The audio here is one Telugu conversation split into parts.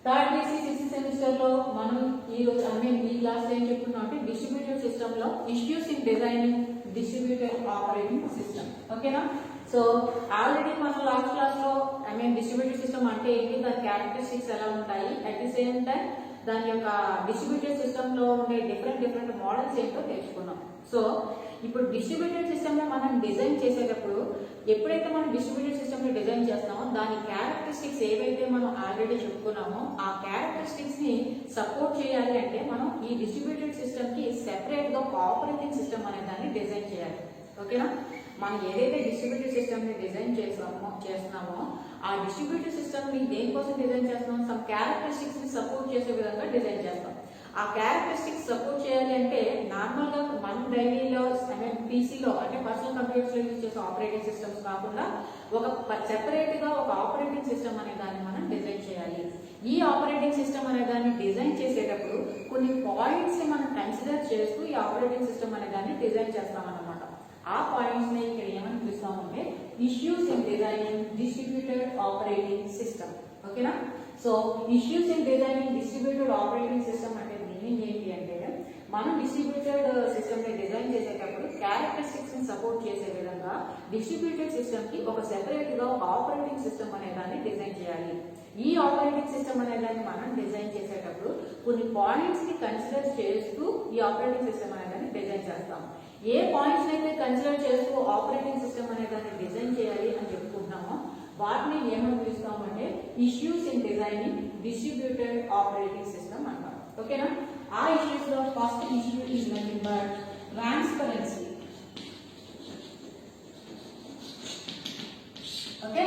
థర్డ్ బీసీ సిక్స్త్ సెమిస్టర్ లో మనం ఈ క్లాస్ ఏం చెప్పుకున్నాం అంటే డిస్ట్రిబ్యూటెడ్ సిస్టమ్ లో issues in designing distributed operating system. ఓకేనా? సో ఆల్రెడీ మనం లాస్ట్ క్లాస్ లో డిస్ట్రిబ్యూటెడ్ సిస్టమ్ అంటే ఏంటి, దాని క్యారెక్టరిస్టిక్స్ ఎలా ఉంటాయి, అట్ ది సేమ్ టైం దాని యొక్క డిస్ట్రిబ్యూటెడ్ సిస్టమ్ లో ఉండే డిఫరెంట్ మోడల్స్ ఏంటో నేర్చుకున్నాం. సో ఇప్పుడు డిస్ట్రిబ్యూటెడ్ సిస్టమ్ లో మనం డిజైన్ చేసేటప్పుడు ఎప్పుడైతే మనం డిస్ట్రిబ్యూటెడ్ సిస్టమ్ ని డిజైన్ చేస్తామో దాని క్యారెక్టరిస్టిక్స్ ఏవైతే మనం ఆల్రెడీ చెప్పుకున్నామో ఆ క్యారెక్టరిస్టిక్స్ ని సపోర్ట్ చేయాలి అంటే మనం ఈ డిస్ట్రిబ్యూటెడ్ సిస్టమ్ కి సెపరేట్ గా ఆపరేటింగ్ సిస్టమ్ అనే దాన్ని డిజైన్ చేయాలి. ఓకేనా? మనం ఏదైతే డిస్ట్రిబ్యూటెడ్ సిస్టమ్ ని డిజైన్ చేస్తున్నామో ఆ డిస్ట్రిబ్యూటెడ్ సిస్టమ్ ని దేనికోసం డిజైన్ చేస్తున్నాం, సమ్ క్యారెక్టరిస్టిక్స్ ని సపోర్ట్ చేసే విధంగా డిజైన్ చేస్తాం. ఆ క్యారెక్టరిస్టిక్స్ సపోర్ట్ చేయాలి అంటే నార్మల్ గా మనం డైలీలో పీసీలో అంటే పర్సనల్ కంప్యూటర్స్ లో యూజ్ చేసే ఆపరేటింగ్ సిస్టమ్స్ కాకుండా ఒక సెపరేట్ గా ఒక ఆపరేటింగ్ సిస్టమ్ అనే దాన్ని మనం డిజైన్ చేయాలి. ఈ ఆపరేటింగ్ సిస్టమ్ అనే దాన్ని డిజైన్ చేసేటప్పుడు కొన్ని పాయింట్స్ ని మనం కన్సిడర్ చేస్తూ ఈ ఆపరేటింగ్ సిస్టమ్ అనే దాన్ని డిజైన్ చేస్తామన్నమాట. ఆ పాయింట్స్ ని ఇక్కడ ఏమని పిలుస్తామంటే issues in designing distributed operating system. ఓకేనా? So issues in designing distributed operating system అంటే మీనింగ్ ఏంటి అంటే మనం డిస్ట్రిబ్యూటెడ్ సిస్టమ్ ని డిజైన్ చేసేటప్పుడు క్యారెక్టరిస్టిక్స్ ని సపోర్ట్ చేసే విధంగా డిస్ట్రిబ్యూటెడ్ సిస్టమ్ కి ఒక సెపరేట్ గా ఒక ఆపరేటింగ్ సిస్టమ్ అనే దాన్ని డిజైన్ చేయాలి. ఈ ఆపరేటింగ్ సిస్టమ్ అనే దాన్ని మనం డిజైన్ చేసేటప్పుడు కొన్ని పాయింట్స్ ని కన్సిడర్ చేస్తూ ఈ ఆపరేటింగ్ సిస్టమ్ అనే దాన్ని డిజైన్ చేస్తాం. ఏ పాయింట్స్ అయితే కన్సిడర్ చేస్తూ ఆపరేటింగ్ సిస్టమ్ అనే దాన్ని డిజైన్ చేయాలి అని చెప్పుకుంటున్నామో వాటిని ఏమని పిలుస్తామంటే issues in designing distributed operating system అంటాం. ఓకేనా? ఆ ఇష్యూస్ లో first issue is nothing but transparency. Okay,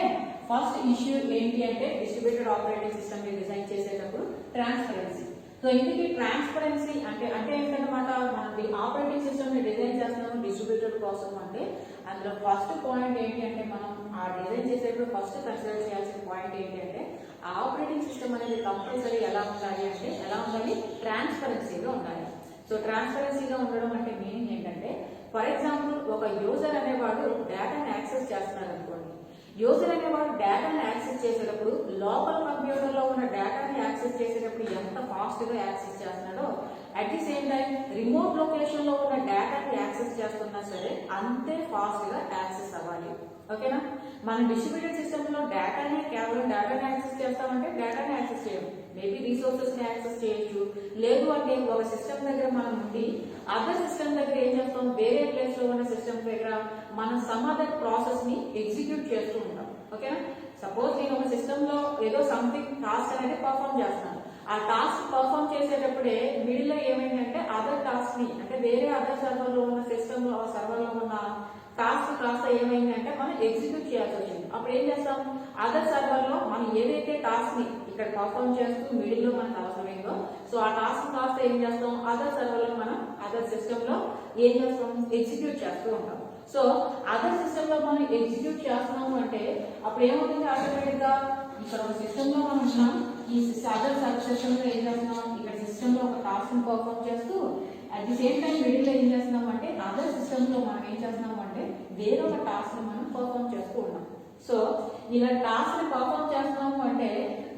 first issue ఏంటి అంటే డిస్ట్రిబ్యూటెడ్ ఆపరేటింగ్ సిస్టమ్ ని డిజైన్ చేసేటప్పుడు ట్రాన్స్పరెన్సీ. సో ఇందుకు ట్రాన్స్పరెన్సీ అంటే ఏంటన్నమాట, మనం ఆపరేటింగ్ సిస్టమ్ ని డిజైన్ చేస్తున్నాము డిస్ట్రిబ్యూటెడ్ కోసం అంటే అందులో ఫస్ట్ పాయింట్ ఏంటి అంటే మనం ఆ డిజైన్ చేసేటప్పుడు ఫస్ట్ కన్సిడర్ చేయాల్సిన పాయింట్ ఏంటి అంటే ఆ ఆపరేటింగ్ సిస్టమ్ అనేది కంపల్సరీ ఎలా ఉండాలి, ట్రాన్స్పరెన్సీగా ఉండాలి. సో ట్రాన్స్పరెన్సీగా ఉండడం అంటే మీనింగ్ ఏంటంటే ఫర్ ఎగ్జాంపుల్ ఒక యూజర్ అనేవాడు డేటాను యాక్సెస్ చేస్తున్నారు అనుకోండి. యూజర్ అనేవాడు డేటాను యాక్సెస్ చేసేటప్పుడు లోకల్ కంప్యూటర్ లో ఉన్న డేటాని యాక్సెస్ చేసేటప్పుడు ఎంత ఫాస్ట్ గా యాక్సెస్ చేస్తున్నాడో at the same time remote location లో ఉన్న డేటాని యాక్సెస్ చేస్తున్నా సరే అంతే ఫాస్ట్ గా యాక్సెస్ అవ్వాలి. ఓకేనా? మన డిస్ట్రిబ్యూటెడ్ సిస్టమ్ లో కేవలం డేటాని యాక్సెస్ చేస్తామంటే డేటాని యాక్సెస్ చేయము, మేబీ రిసోర్సెస్ ని యాక్సెస్ చేయొచ్చు. లేదు అంటే ఒక సిస్టమ్ దగ్గర మనం ఉండి అదర్ సిస్టమ్ దగ్గర ఏం చేస్తాం, వేరే ప్లేస్ లో ఉన్న సిస్టమ్ దగ్గర మనం సమ్ అదర్ ప్రాసెస్ ని ఎగ్జిక్యూట్ చేస్తూ ఉంటాం. ఓకేనా? సపోజ్ నేను ఒక సిస్టమ్ లో ఏదో సంథింగ్ టాస్క్ అనేది పర్ఫామ్ చేస్తాను. ఆ టాస్క్ పర్ఫామ్ చేసేటప్పుడే మిడిల్ లో ఏమైందంటే అదర్ టాస్క్ ని అంటే వేరే అదర్ సర్వర్ లో ఉన్న సిస్టమ్ లో సర్వర్ లో ఉన్న టాస్క్ కాస్త ఏమైందంటే మనం ఎగ్జిక్యూట్ చేయాల్సి వచ్చింది. అప్పుడు ఏం చేస్తాం, అదర్ సర్వర్ లో మనం ఏదైతే టాస్క్ ని ఇక్కడ పర్ఫామ్ చేస్తూ మిడిల్ లో మనకు అవసరమైందో సో ఆ టాస్క్ కాస్త ఏం చేస్తాం, అదర్ సర్వర్ లో మనం అదర్ సిస్టమ్ లో ఏం చేస్తాం, ఎగ్జిక్యూట్ చేస్తూ ఉంటాం. సో అదర్ సిస్టమ్ లో మనం ఎగ్జిక్యూట్ చేస్తున్నాము అంటే అప్పుడు ఏమవుతుంది, ఆటోమేటిక్ గా ఇక్కడ ఒక సిస్టమ్ లో మనం ఉన్నాం, ఈ అదర్ సిస్టమ్ లో ఏం చేస్తున్నాం, ఇక్కడ సిస్టమ్ లో ఒక టాస్క్ ని పర్ఫామ్ చేస్తూ at the same time middle లో ఏం చేస్తున్నాం అంటే అదర్ సిస్టమ్ లో మనం ఏం చేస్తున్నాం అంటే వేరొక టాస్క్ ని మనం పర్ఫామ్ చేస్తూ ఉన్నాం. సో ఇలా టాస్క్ ని పర్ఫామ్ చేస్తున్నాము అంటే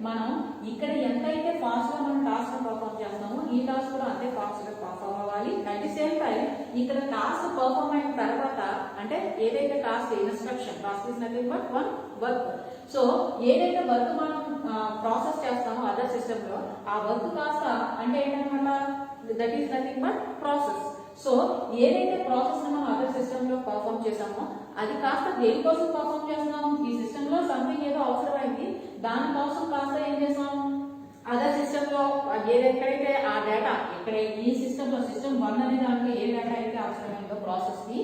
మనం ఇక్కడ ఎంతైతే ఫాస్ట్ గా మనం టాస్క్ ని పర్ఫామ్ చేస్తున్నామో ఈ టాస్క్ కూడా అంతే ఫాస్ట్ గా పర్ఫామ్ అవ్వాలి. అట్ ది సేమ్ టైం ఇక్కడ టాస్క్ పర్ఫామ్ అయిన తర్వాత అంటే ఏదైతే task task is nothing but one work. So ఏదైతే వర్క్ మనం ప్రాసెస్ చేస్తామో అదర్ సిస్టమ్ లో ఆ వర్క్ కాస్త అంటే ఏంటన్నమాట, that is nothing but process. So ఏదైతే ప్రాసెస్ మనం అదర్ సిస్టమ్ లో పర్ఫామ్ చేసామో అది కాస్త దేనికోసం పర్ఫామ్ చేస్తున్నాము, ఈ సిస్టమ్ లో సంథింగ్ ఏదో అవసరమైంది దానికోసం కాస్త ఏం చేస్తాం, అదర్ సిస్టమ్ లో ఎక్కడైతే ఆ డేటా ఇక్కడ ఈ సిస్టమ్ లో సిస్టమ్ 1 అనే దాంట్లో ఏ డేటా అయితే అవసరమైందో ప్రాసెస్ కి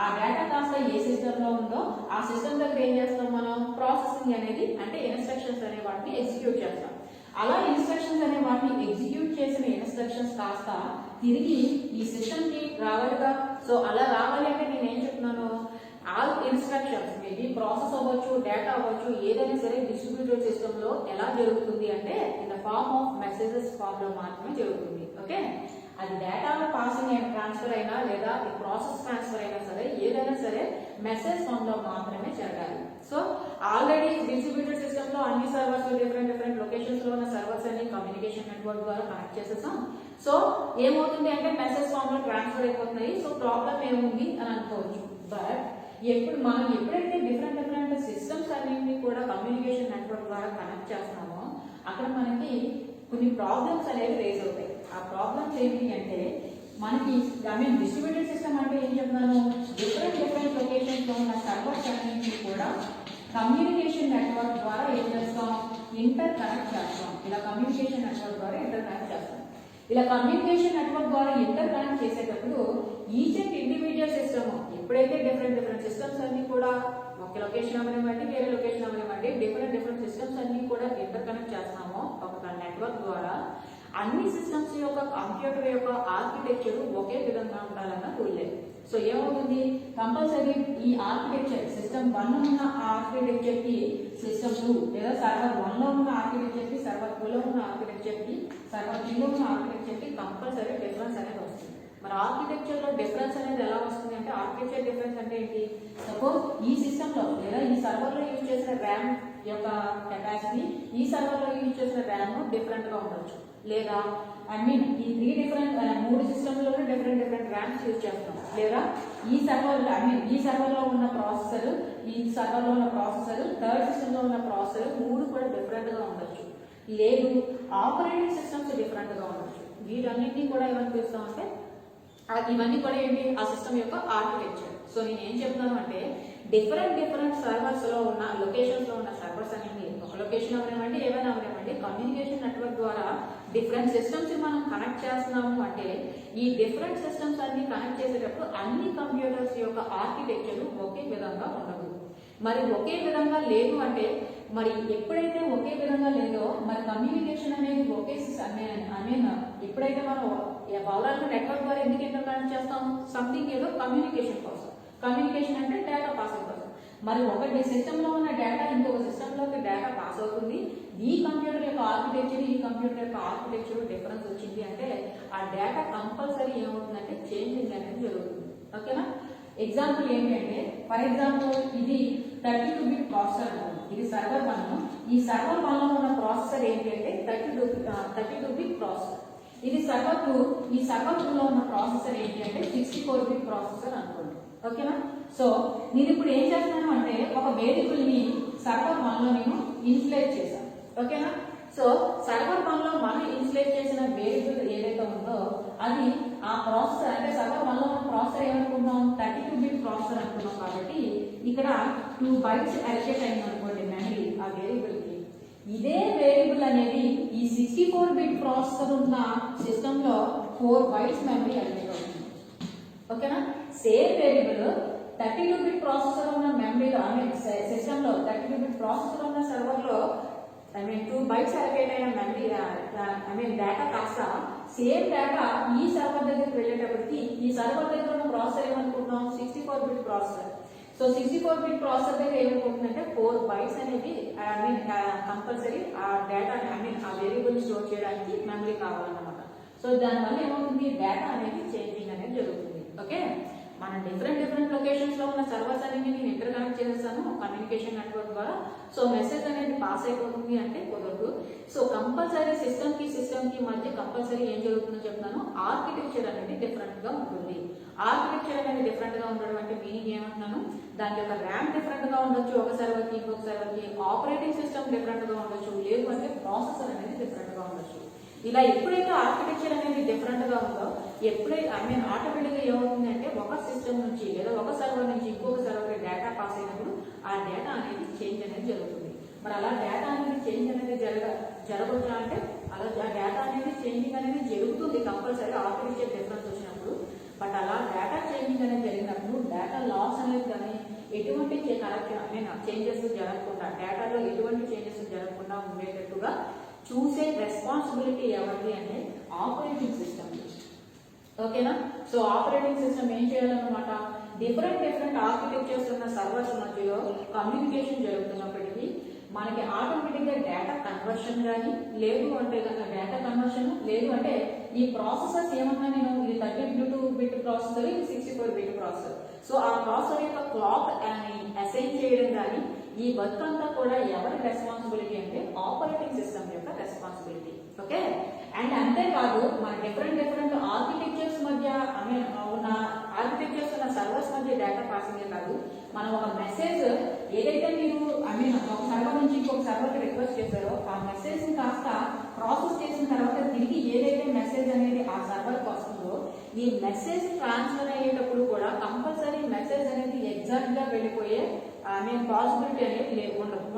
ఆ డేటా కాస్త ఏ సిస్టమ్ లో ఉందో ఆ సిస్టమ్ దగ్గర ఏం చేస్తాం, మనం ప్రాసెసింగ్ అనేది అంటే ఇన్స్ట్రక్షన్స్ అనే వాటిని ఎగ్జిక్యూట్ చేస్తాం. అలా ఇన్స్ట్రక్షన్స్ అనే వాటిని ఎగ్జిక్యూట్ చేసిన ఇన్స్ట్రక్షన్స్ కాస్త తిరిగి ఈ సిస్టమ్ కి రావాలిగా. సో అలా రావాలి అంటే నేను ఏం చెప్తున్నాను, ఆల్ ఇన్స్ట్రక్షన్స్ మేబీ ప్రాసెస్ అవ్వచ్చు, డేటా అవ్వచ్చు, ఏదైనా సరే డిస్ట్రిబ్యూటెడ్ సిస్టమ్ లో ఎలా జరుగుతుంది అంటే in the form of messages form లో మాత్రమే జరుగుతుంది. ఓకే, అది డేటాలో పాసింగ్ అయిన ట్రాన్స్ఫర్ అయినా లేదా ప్రాసెస్ ట్రాన్స్ఫర్ అయినా సరే ఏదైనా సరే మెసేజ్ ఫార్మ్ లో మాత్రమే జరగాలి. సో ఆల్రెడీ డిస్ట్రిబ్యూటెడ్ సిస్టమ్ లో అన్ని సర్వర్స్ డిఫరెంట్ లొకేషన్స్ లో ఉన్న సర్వర్స్ సర్వర్స్ అన్ని కమ్యూనికేషన్ నెట్వర్క్ ద్వారా కనెక్ట్ చేసేసాం. సో ఏమవుతుంది అంటే మెసేజ్ ఫామ్ లో ట్రాన్స్ఫర్ అయిపోతున్నాయి. సో ప్రాబ్లం ఏముంది అని అనుకోవచ్చు. బట్ మనం ఎప్పుడైతే డిఫరెంట్ సిస్టమ్స్ అన్నింటినీ కూడా కమ్యూనికేషన్ నెట్వర్క్ ద్వారా కనెక్ట్ చేస్తున్నామో అక్కడ మనకి కొన్ని ప్రాబ్లమ్స్ అనేవి రేజ్ అవుతాయి. ఆ ప్రాబ్లమ్స్ ఏంటి అంటే మనకి డిస్ట్రిబ్యూటెడ్ సిస్టమ్ అంటే ఏం చెప్తున్నాను, డిఫరెంట్ లొకేషన్స్ లో ఉన్న సర్వర్స్ అన్నింటినీ కూడా కమ్యూనికేషన్ నెట్వర్క్ ద్వారా ఏం చేస్తాం, ఇంటర్ కనెక్ట్ చేస్తాం. ఇలా కమ్యూనికేషన్ నెట్వర్క్ ద్వారా ఇంటర్ కనెక్ట్ చేస్తాం. ఇలా కమ్యూనికేషన్ నెట్వర్క్ ద్వారా ఇంటర్ కనెక్ట్ చేసేటప్పుడు ఈచ్ అండ్ ఇండివిజువల్ సిస్టమ్ ఎప్పుడైతే డిఫరెంట్ సిస్టమ్స్ అన్ని కూడా ఒక లొకేషన్ అవనివ్వండి, వేరే లొకేషన్ అవనివ్వండి, డిఫరెంట్ సిస్టమ్స్ అన్ని కూడా ఇంటర్ కనెక్ట్ చేస్తామో ఒక నెట్వర్క్ ద్వారా, అన్ని సిస్టమ్స్ యొక్క కంప్యూటర్ యొక్క ఆర్కిటెక్చర్ ఒకే విధంగా ఉండాలన్న రూల్ లేదు. సో ఏమవుతుంది, కంపల్సరీ ఈ ఆర్కిటెక్చర్ సిస్టమ్ 1 ఉన్న ఆర్కిటెక్చర్ కి సిస్టమ్ 2 లేదా సర్వర్ 1 లో ఉన్న ఆర్కిటెక్చర్ కి సర్వర్ 2 లో ఉన్న ఆర్కిటెక్చర్ కి సర్వర్ 3 లో ఉన్న ఆర్కిటెక్చర్ కి కంపల్సరీ డిఫరెన్స్ అనేది వస్తుంది. మరి ఆర్కిటెక్చర్ లో డిఫరెన్స్ అనేది ఎలా వస్తుంది అంటే, ఆర్కిటెక్చర్ డిఫరెన్స్ అంటే ఏంటి, సపోజ్ ఈ సిస్టమ్ లో లేదా ఈ సర్వర్ లో యూజ్ చేసిన ర్యామ్ యొక్క కెపాసిటీ ఈ సర్వర్ లో యూజ్ చేసిన ర్యామ్ డిఫరెంట్ గా ఉండొచ్చు. లేదా ఈ 3 సిస్టమ్లోనే డిఫరెంట్ ర్యామ్స్ యూజ్ చేస్తున్నాం. లేదా ఈ సర్వర్ లో ఉన్న ప్రాసెసర్, ఈ సర్వర్ లో ఉన్న ప్రాసెసర్, థర్డ్ సిస్టమ్ లో ఉన్న ప్రాసెసర్ 3 కూడా డిఫరెంట్ గా ఉండొచ్చు. లేదు ఆపరేటింగ్ సిస్టమ్స్ డిఫరెంట్ గా ఉండొచ్చు. వీటన్నిటిని కూడా ఏమని పిలుస్తామంటే ఇవన్నీ కూడా ఏంటి, ఆ సిస్టమ్ యొక్క ఆర్కిటెక్చర్. సో నేను ఏం చెప్తున్నాను అంటే డిఫరెంట్ సర్వర్స్ లో ఉన్న లొకేషన్స్ లో ఉన్న సర్వర్స్ అనేది ఒక లొకేషన్ అవనివ్వండి, ఏమైనా అవనివ్వండి, కమ్యూనికేషన్ నెట్వర్క్ ద్వారా డిఫరెంట్ సిస్టమ్స్ మనం కనెక్ట్ చేస్తున్నాము అంటే ఈ డిఫరెంట్ సిస్టమ్స్ అన్ని కనెక్ట్ చేసేటప్పుడు అన్ని కంప్యూటర్స్ యొక్క ఆర్కిటెక్చర్ ఒకే విధంగా ఉండదు. మరి ఒకే విధంగా లేదు అంటే, మరి ఎప్పుడైతే ఒకే విధంగా లేదో మరి కమ్యూనికేషన్ అనేది ఒకే ఎప్పుడైతే మనం ఓవరాల్ నెట్వర్క్ ద్వారా ఎందుకు ఇంటర్ కనెక్ట్ చేస్తాం, సంథింగ్ ఏదో కమ్యూనికేషన్ కోసం. కమ్యూనికేషన్ అంటే డేటా పాసింగ్ కోసం. మరి ఒకటి సిస్టమ్ లో ఉన్న డేటా ఇంకొక సిస్టమ్ లోకి డేటా పాస్ అవుతుంది. ఈ కంప్యూటర్ యొక్క ఆర్కిటెక్చర్ ఈ కంప్యూటర్ యొక్క ఆర్కిటెక్చర్ డిఫరెన్స్ వచ్చింది అంటే ఆ డేటా కంపల్సరీ ఏమవుతుందంటే చేంజింగ్ అనేది జరుగుతుంది. ఓకేనా. ఎగ్జాంపుల్ ఏంటంటే, ఫర్ ఎగ్జాంపుల్ ఇది 32 బిట్ ప్రాసెసర్ అనుకోండి. ఇది సర్వర్ 1. ఈ సర్వర్ 1 లో ఉన్న ప్రాసెసర్ ఏంటి అంటే 32 బిట్ ప్రాసెసర్. ఇది సర్వర్ 2. ఈ సర్వర్ 2 లో ఉన్న ప్రాసెసర్ ఏంటి అంటే 64 బిట్ ప్రాసెసర్ అనుకోండి. ఓకేనా. సో నేను ఇప్పుడు ఏం చేస్తున్నాను అంటే ఒక వేరియబుల్ ని సర్వర్ 1 లో నేను ఇన్స్టలేట్ చేశాను. ఓకేనా. సో సర్వర్ 1 లో మనం ఇన్స్టలేట్ చేసిన వేరియబుల్ ఏదైతే ఉందో అది ఆ ప్రాసెసర్ అంటే సర్వర్ 1 లో ఉన్న ప్రాసెసర్ ఏమనుకుంటాం, 32 బిట్ ప్రాసెసర్ అనుకున్నాం. కాబట్టి ఇక్కడ 2 బైట్స్ అలొకేట్ అయింది అనుకోండి మెమరీ ఆ వేరియబుల్ కి. ఇదే వేరియబుల్ అనేది ఈ 64 బిట్ ప్రాసెసర్ ఉన్న సిస్టమ్ లో 4 బైట్స్ మెమరీ అలొకేట్ అవుతుంది. ఓకేనా. సేమ్ వేరియబుల్ 32 బిట్ ప్రాసెసర్ ఉన్న మెమరీలో సిస్టమ్ లో 32 బిట్ ప్రాసెసర్ ఉన్న సర్వర్ లో 2 బైట్స్ అలొకేట్ అయిన మెమరీ డేటా కాస్త సేమ్ డేటా ఈ సర్వర్ దగ్గరికి వెళ్ళేటప్పటికి ఈ సర్వర్ దగ్గర ఉన్న ప్రాసెసర్ ఏమనుకుంటున్నాం 64 bit processor. So 64 bit processor దగ్గర ఏమనుకుంటుందంటే 4 బైట్స్ అనేది కంపల్సరీ ఆ డేటా ఆ వేరియబుల్ స్టోర్ చేయడానికి మెమరీ కావాలన్నమాట. సో దానివల్ల ఏమవుతుంది, డేటా అనేది చేంజింగ్ అనేది జరుగుతుంది. ఓకే. మనం డిఫరెంట్ లొకేషన్స్ లో ఉన్న సర్వర్స్ అనేది నేను ఇంటర్ కనెక్ట్ చేసేస్తాను కమ్యూనికేషన్ నెట్వర్క్ ద్వారా. సో మెసేజ్ అనేది పాస్ అయిపోతుంది అంటే కుదరదు. సో కంపల్సరీ సిస్టమ్ కి మధ్య కంపల్సరీ ఏం జరుగుతుందో చెప్తాను, ఆర్కిటెక్చర్ అనేది డిఫరెంట్ గా ఉంటుంది. ఆర్కిటెక్చర్ అనేది డిఫరెంట్ గా ఉండడం అంటే మీనింగ్ ఏమంటున్నాను, దాని యొక్క ర్యామ్ డిఫరెంట్ గా ఉండొచ్చు ఒక సర్వర్ కి ఇంకొక సర్వర్ కి, ఆపరేటింగ్ సిస్టమ్ డిఫరెంట్ గా ఉండొచ్చు, లేదు అంటే ప్రాసెసర్ అనేది డిఫరెంట్ గా ఉండొచ్చు. ఇలా ఎప్పుడైతే ఆర్కిటెక్చర్ అనేది డిఫరెంట్ గా ఉందో ఆటోమేటిక్ గా ఏమవుతుంది అంటే ఒక సిస్టమ్ నుంచి లేదా ఒక సర్వర్ నుంచి ఇంకొక సర్వర్ డేటా పాస్ అయినప్పుడు ఆ డేటా అనేది చేంజ్ అనేది జరుగుతుంది. మరి అలా డేటా అనేది చేంజ్ అనేది జరగవచ్చు అంటే అలా డేటా అనేది చేంజింగ్ అనేది జరుగుతుంది కంపల్సరీ ఆర్కిటెక్చర్ డిఫరెన్స్ వచ్చినప్పుడు. బట్ అలా డేటా చేంజింగ్ అనేది జరిగినప్పుడు డేటా లాస్ అనేది కానీ ఎటువంటి చేంజెస్ జరగకుండా, డేటాలో ఎటువంటి చేంజెస్ జరగకుండా ఉండేటట్టుగా చూసే రెస్పాన్సిబిలిటీ ఎవరిది అంటే ఆపరేటింగ్ సిస్టమ్. ఓకేనా. సో ఆపరేటింగ్ సిస్టమ్ ఏం చేయాలన్నమాట, డిఫరెంట్ ఆర్కిటెక్చర్స్ ఉన్న సర్వర్స్ మధ్యలో కమ్యూనికేషన్ జరుగుతున్నప్పటికీ మనకి ఆటోమేటిక్ గా డేటా కన్వర్షన్ కానీ లేదు అంటే డేటా కన్వర్షన్ లేదు అంటే ఈ ప్రాసెసర్స్ ఏమన్నా నేను ఇది 32 బిట్ ప్రాసెసర్, ఇది 64 బిట్ ప్రాసెసర్. సో ఆ ప్రాసెసర్ యొక్క క్లాక్ అసైన్ చేయడం కానీ ఈ వర్క్ అంతా కూడా ఎవరి రెస్పాన్సిబిలిటీ అంటే ఆపరేటింగ్ సిస్టమ్ యొక్క రెస్పాన్సిబిలిటీ. ఓకే. అండ్ అంతేకాదు మన డిఫరెంట్ ఆర్కిటెక్చర్స్ మధ్య ఉన్న ఆర్కిటెక్చర్స్ ఉన్న సర్వర్స్ మధ్య డేటా పాసింగ్ కాదు, మనం ఒక మెసేజ్ ఏదైతే మీరు ఒక సర్వర్ నుంచి ఇంకొక సర్వర్కి రిక్వెస్ట్ చేశారో ఆ మెసేజ్ ని కాస్త ప్రాసెస్ చేసిన తర్వాత తిరిగి ఏదైతే మెసేజ్ అనేది ఆ సర్వర్కి వస్తుందో ఈ మెసేజ్ ట్రాన్స్ఫర్ అయ్యేటప్పుడు కూడా కంపల్సరీ మెసేజ్ అనేది ఎగ్జాక్ట్ గా వెళ్ళిపోయే పాసిబిలిటీ అనేది